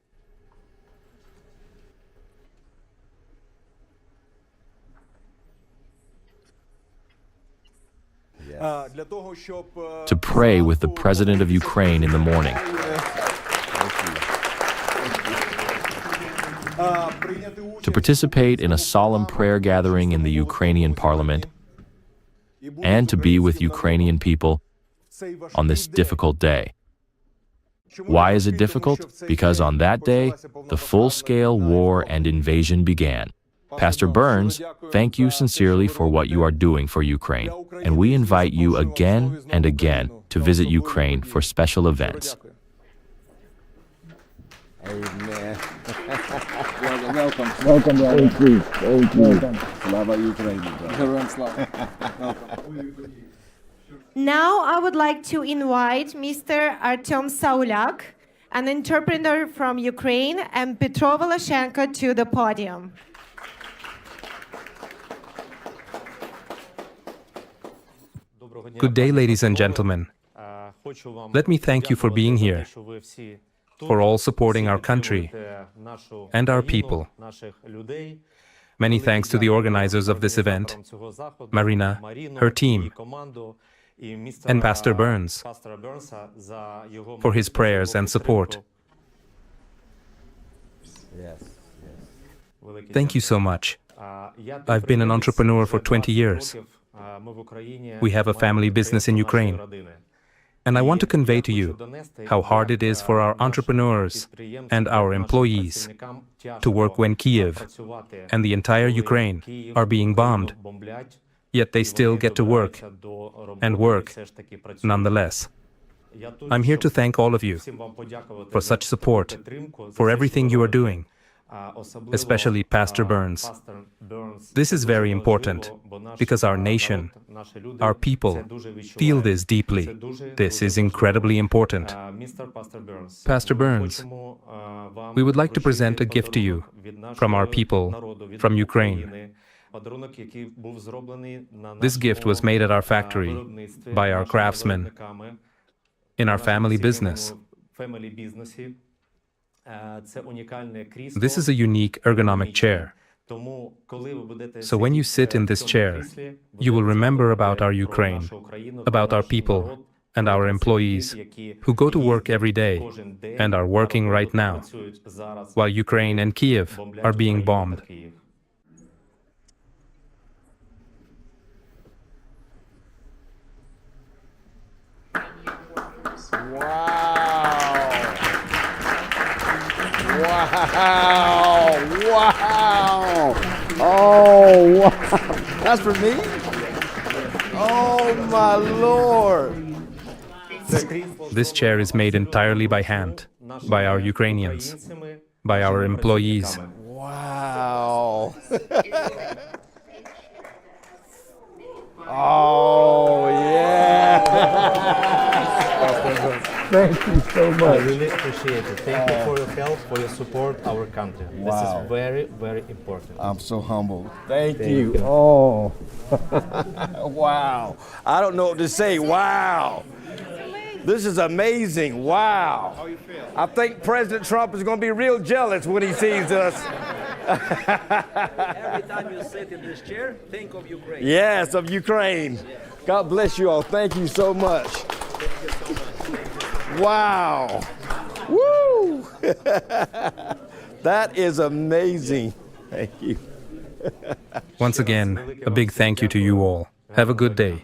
To pray with the President of Ukraine in the morning. To participate in a solemn prayer gathering in the Ukrainian parliament, and to be with Ukrainian people on this difficult day. Why is it difficult? Because on that day, the full-scale war and invasion began. Pastor Burns, thank you sincerely for what you are doing for Ukraine, and we invite you again and again to visit Ukraine for special events. Amen. Welcome. Welcome. Thank you. Thank you. Slava Ukraine. Now I would like to invite Mr. Artem Saulyak, an interpreter from Ukraine, and Petro Voloshenko to the podium. Good day, ladies and gentlemen. Let me thank you for being here, for all supporting our country and our people. Many thanks to the organizers of this event, Marina, her team, and Pastor Burns for his prayers and support. Thank you so much. I've been an entrepreneur for 20 years. We have a family business in Ukraine. And I want to convey to you how hard it is for our entrepreneurs and our employees to work when Kiev and the entire Ukraine are being bombed, yet they still get to work and work nonetheless. I'm here to thank all of you for such support, for everything you are doing, especially Pastor Burns. This is very important because our nation, our people, feel this deeply. This is incredibly important. Pastor Burns, we would like to present a gift to you from our people, from Ukraine. This gift was made at our factory by our craftsmen in our family business. This is a unique ergonomic chair. So when you sit in this chair, you will remember about our Ukraine, about our people and our employees who go to work every day and are working right now, while Ukraine and Kiev are being bombed. Wow! Wow! Oh, wow! That's for me? Oh, my Lord! This chair is made entirely by hand, by our Ukrainians, by our employees. Wow! Wow. Oh, yeah. Thank you so much. I really appreciate it. Thank you for your help, for your support, our country. Wow. This is very, very important. I'm so humbled. Thank you. Oh. Wow. I don't know what to say. Wow. This is amazing. Wow. How you feel? I think President Trump is going to be real jealous when he sees us. Every time you sit in this chair, think of Ukraine. Yes, of Ukraine. God bless you all. Thank you so much. Wow. Woo. That is amazing. Thank you. Once again, a big thank you to you all. Have a good day.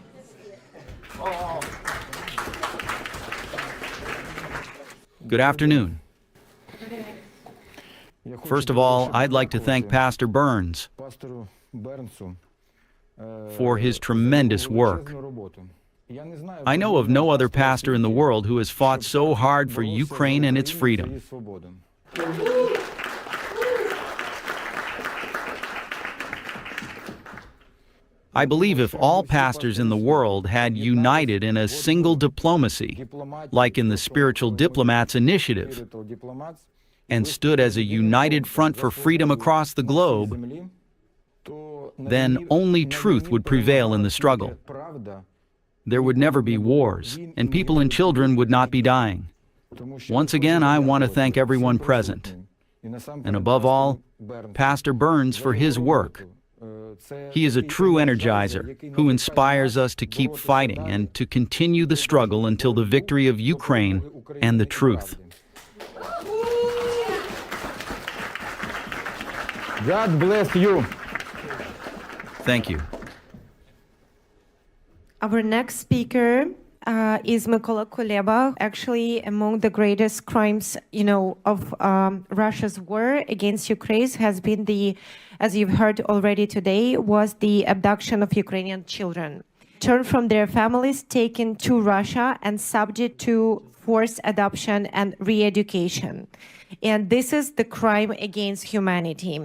Good afternoon. First of all, I'd like to thank Pastor Burns for his tremendous work. I know of no other pastor in the world who has fought so hard for Ukraine and its freedom. I believe if all pastors in the world had united in a single diplomacy, like in the Spiritual Diplomats initiative, and stood as a united front for freedom across the globe, then only truth would prevail in the struggle. There would never be wars, and people and children would not be dying. Once again, I want to thank everyone present, and above all, Pastor Burns for his work. He is a true energizer who inspires us to keep fighting and to continue the struggle until the victory of Ukraine and the truth. God bless you. Thank you. Our next speaker is Mykola Kuleba. Actually, among the greatest crimes, of Russia's war against Ukraine has been as you've heard already today, was the abduction of Ukrainian children. Turned from their families, taken to Russia and subject to forced adoption and re-education. And this is the crime against humanity,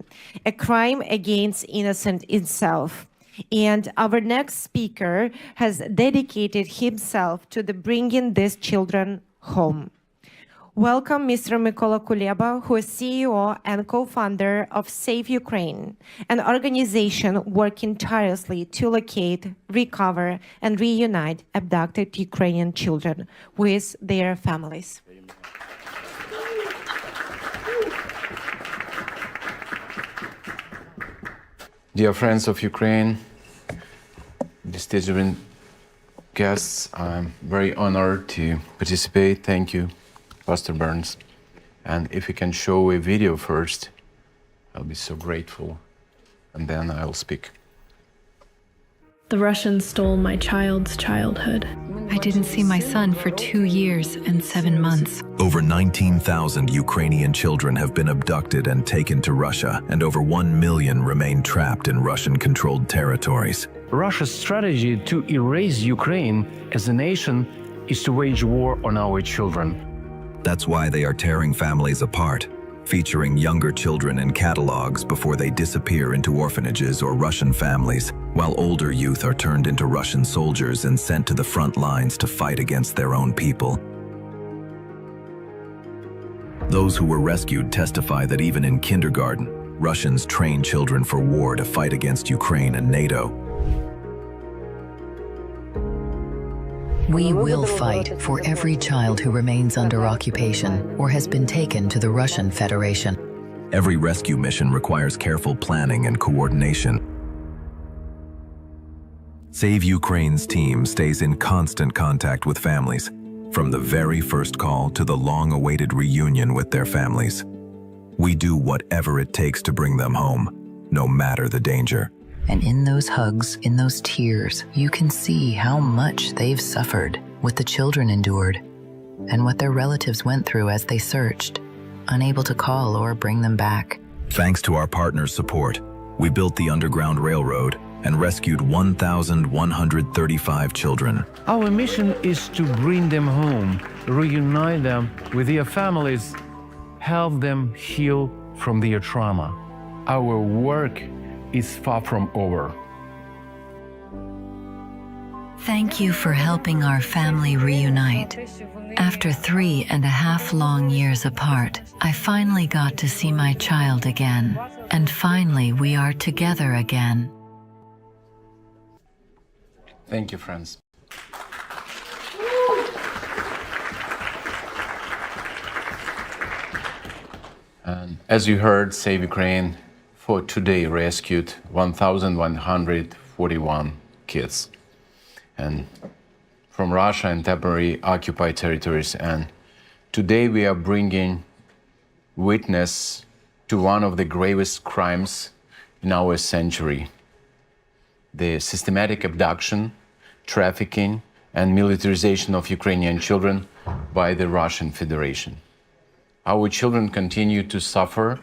a crime against innocence itself. And our next speaker has dedicated himself to bringing these children home. Welcome, Mr. Mykola Kuleba, who is CEO and co-founder of Save Ukraine, an organization working tirelessly to locate, recover, and reunite abducted Ukrainian children with their families. Dear friends of Ukraine, distinguished guests, I'm very honored to participate. Thank you, Pastor Burns. And if you can show a video first, I'll be so grateful, and then I'll speak. The Russians stole my child's childhood. I didn't see my son for 2 years and 7 months. Over 19,000 Ukrainian children have been abducted and taken to Russia, and over 1 million remain trapped in Russian-controlled territories. Russia's strategy to erase Ukraine as a nation is to wage war on our children. That's why they are tearing families apart, featuring younger children in catalogs before they disappear into orphanages or Russian families, while older youth are turned into Russian soldiers and sent to the front lines to fight against their own people. Those who were rescued testify that even in kindergarten, Russians train children for war to fight against Ukraine and NATO. We will fight for every child who remains under occupation or has been taken to the Russian Federation. Every rescue mission requires careful planning and coordination. Save Ukraine's team stays in constant contact with families, from the very first call to the long-awaited reunion with their families. We do whatever it takes to bring them home, no matter the danger. And in those hugs, in those tears, you can see how much they've suffered, what the children endured, and what their relatives went through as they searched, unable to call or bring them back. Thanks to our partners' support, we built the Underground Railroad and rescued 1,135 children. Our mission is to bring them home, reunite them with their families, help them heal from their trauma. our work is far from over. Thank you for helping our family reunite. After 3.5 long years apart, I finally got to see my child again. And finally, we are together again. Thank you, friends. And as you heard, Save Ukraine for today rescued 1,141 kids and from Russia and temporary occupied territories. And today we are bringing witness to one of the gravest crimes in our century: the systematic abduction, trafficking, and militarization of Ukrainian children by the Russian Federation. Our children continue to suffer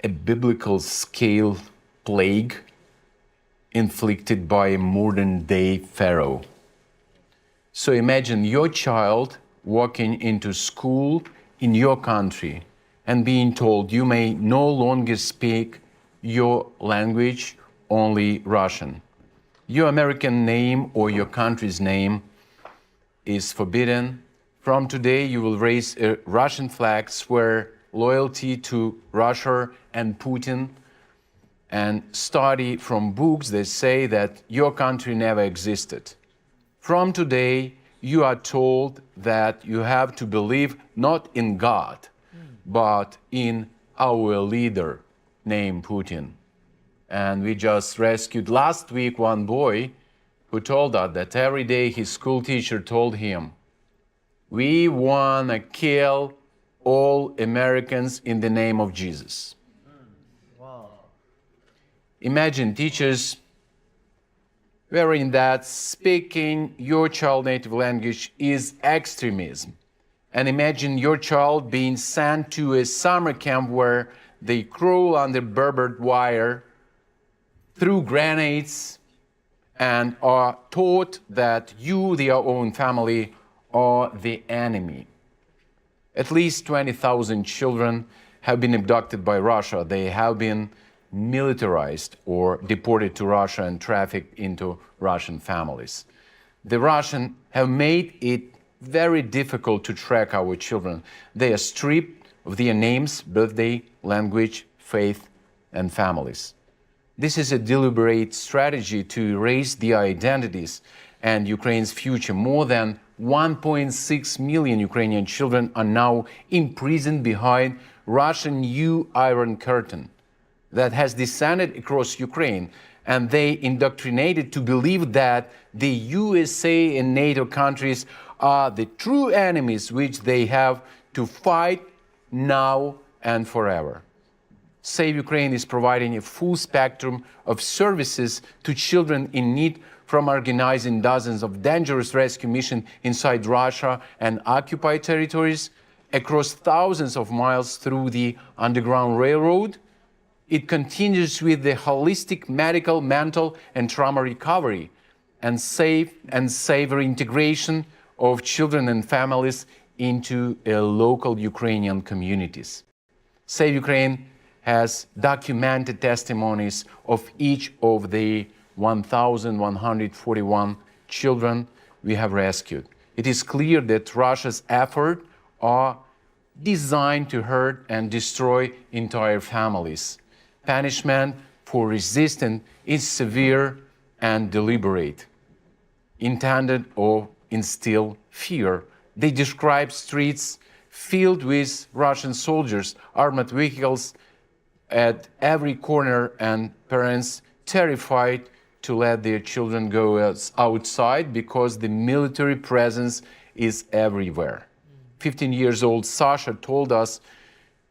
a biblical scale plague inflicted by a modern-day Pharaoh. So imagine your child walking into school in your country and being told you may no longer speak your language, only Russian. Your American name or your country's name is forbidden. From today, you will raise a Russian flag, swear loyalty to Russia and Putin, and study from books that say that your country never existed. From today, you are told that you have to believe not in God, but in our leader named Putin. And we just rescued last week one boy who told us that every day his school teacher told him, "We want to kill all Americans in the name of Jesus." Wow. Imagine teachers wearing that speaking your child's native language is extremism. And imagine your child being sent to a summer camp where they crawl under barbed wire, through grenades, and are taught that you, their own family, are the enemy. At least 20,000 children have been abducted by Russia. They have been militarized or deported to Russia and trafficked into Russian families. The Russians have made it very difficult to track our children. They are stripped of their names, birthday, language, faith, and families. This is a deliberate strategy to erase their identities and Ukraine's future. More than 1.6 million Ukrainian children are now imprisoned behind Russian new Iron Curtain that has descended across Ukraine, and they indoctrinated to believe that the USA and NATO countries are the true enemies which they have to fight now and forever. Save Ukraine is providing a full spectrum of services to children in need, from organizing dozens of dangerous rescue missions inside Russia and occupied territories, across thousands of miles through the Underground Railroad. It continues with the holistic medical, mental, and trauma recovery and safe and savory integration of children and families into local Ukrainian communities. Save Ukraine has documented testimonies of each of the 1,141 children we have rescued. It is clear that Russia's efforts are designed to hurt and destroy entire families. Punishment for resistance is severe and deliberate, intended to instill fear. They describe streets filled with Russian soldiers, armored vehicles at every corner, and parents terrified to let their children go outside because the military presence is everywhere. 15-year-old Sasha told us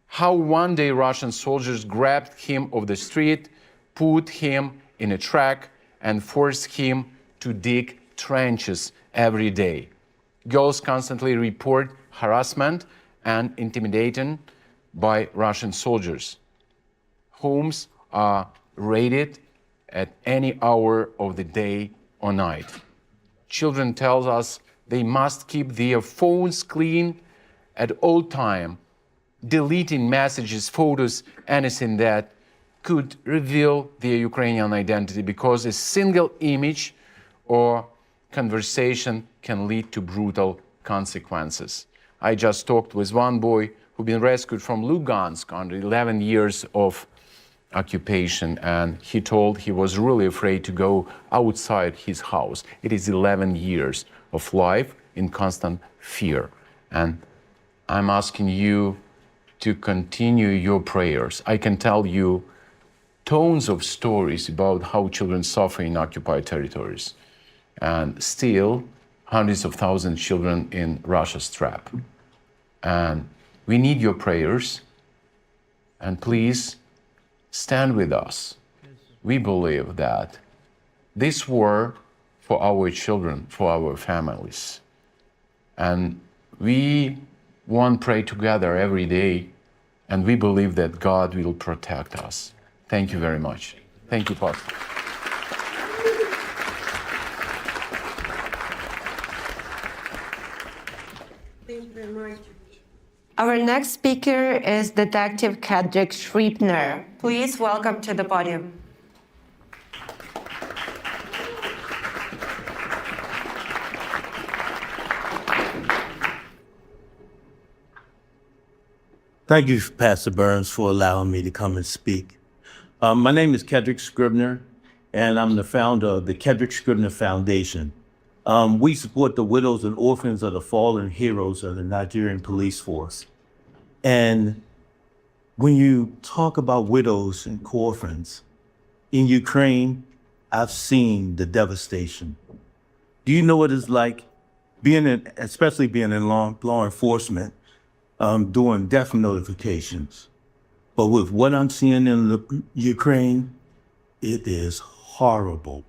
how one day Russian soldiers grabbed him off the street, put him in a truck, and forced him to dig trenches every day. Girls constantly report harassment and intimidation by Russian soldiers. Homes are raided at any hour of the day or night. Children tell us they must keep their phones clean at all time, deleting messages, photos, anything that could reveal their Ukrainian identity, because a single image or conversation can lead to brutal consequences. I just talked with one boy who'd been rescued from Lugansk under 11 years of occupation, and he told he was really afraid to go outside his house. It is 11 years of life in constant fear. And I'm asking you to continue your prayers. I can tell you tons of stories about how children suffer in occupied territories, and still hundreds of thousands of children in Russia's trap. And we need your prayers, and please stand with us. We believe that this war for our children, for our families, and we want to pray together every day, and we believe that God will protect us. Thank you very much. Thank you, Pastor. Thank you very much. Our next speaker is Detective Kedrick Schriepner. Please welcome to the podium. Thank you, Pastor Burns, for allowing me to come and speak. My name is Kedrick Scribner, and I'm the founder of the Kedrick Scribner Foundation. We support the widows and orphans of the fallen heroes of the Nigerian police force. And when you talk about widows and orphans, in Ukraine, I've seen the devastation. Do you know what it's like especially being in law enforcement, doing death notifications? But with what I'm seeing in Ukraine, it is horrible.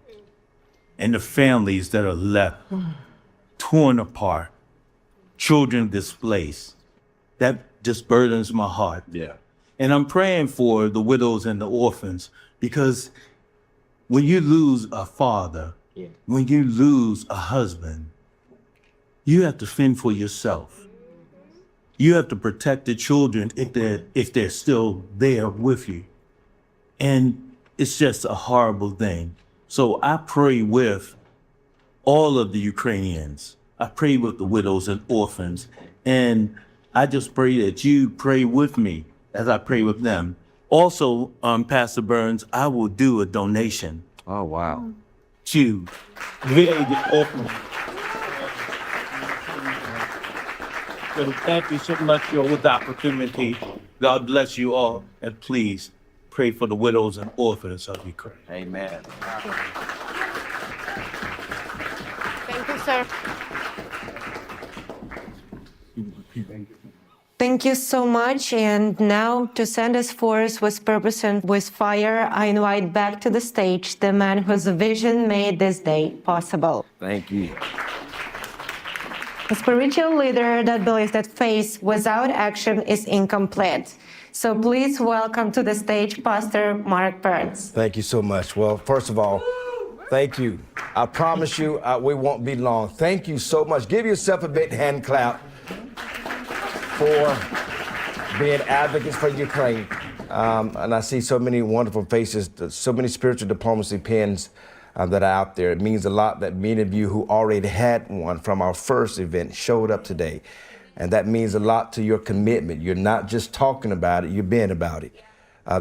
And the families that are left, torn apart, children displaced, that just burdens my heart. Yeah. And I'm praying for the widows and the orphans, because when you lose a father, when you lose a husband, you have to fend for yourself. You have to protect the children if they're still there with you. And it's just a horrible thing. So I pray with all of the Ukrainians. I pray with the widows and orphans. And I just pray that you pray with me as I pray with them. Also, Pastor Burns, I will do a donation. Oh, wow. To the orphans. So thank you so much for the opportunity. God bless you all. And please pray for the widows and orphans of Ukraine. Amen. Thank you, sir. Thank you so much. And now, to send us forth with purpose and with fire, I invite back to the stage the man whose vision made this day possible. Thank you. A spiritual leader that believes that faith without action is incomplete. So please welcome to the stage Pastor Mark Burns. Thank you so much. Well, first of all, thank you. I promise you we won't be long. Thank you so much. Give yourself a big hand clap for being advocates for Ukraine. And I see so many wonderful faces, so many spiritual diplomacy pens that are out there. It means a lot that many of you who already had one from our first event showed up today. And that means a lot to your commitment. You're not just talking about it, you're being about it.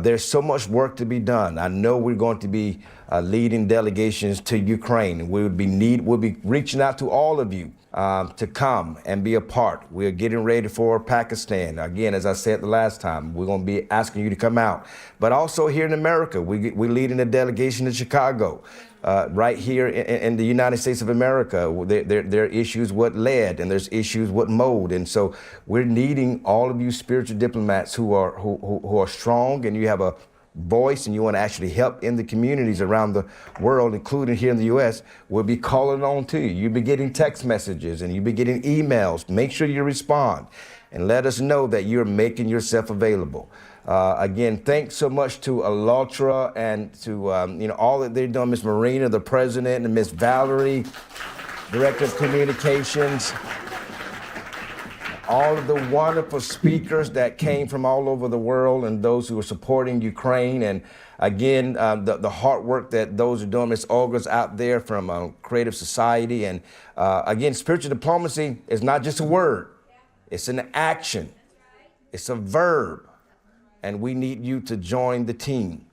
There's so much work to be done. I know we're going to be leading delegations to Ukraine. We'll be reaching out to all of you to come and be a part. We're getting ready for Pakistan. Again, as I said the last time, we're going to be asking you to come out. But also here in America, we're leading a delegation to Chicago. Right here in the United States of America, there are issues with lead and there's issues with mold. And so we're needing all of you spiritual diplomats who are strong and you have a voice and you want to actually help in the communities around the world, including here in the U.S., we'll be calling on to you. You'll be getting text messages and you'll be getting emails. Make sure you respond and let us know that you're making yourself available. Again, thanks so much to ALLATRA and to all that they've done, Miss Marina, the president, and Miss Valerie, Director of Communications. all of the wonderful speakers that came from all over the world and those who are supporting Ukraine. And again, the hard work that those are doing. Miss Olga's out there from Creative Society. And again, spiritual diplomacy is not just a word. It's an action. It's a verb. And we need you to join the team.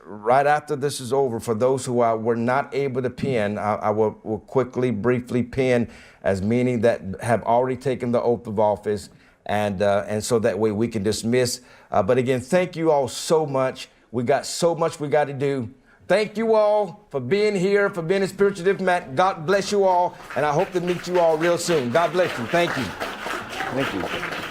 Right after this is over, for those who were not able to pin, I will quickly, briefly pin as many that have already taken the oath of office, and so that way we can dismiss. But again, thank you all so much. We got so much we got to do. Thank you all for being here, for being a spiritual diplomat. God bless you all, and I hope to meet you all real soon. God bless you. Thank you. Thank you.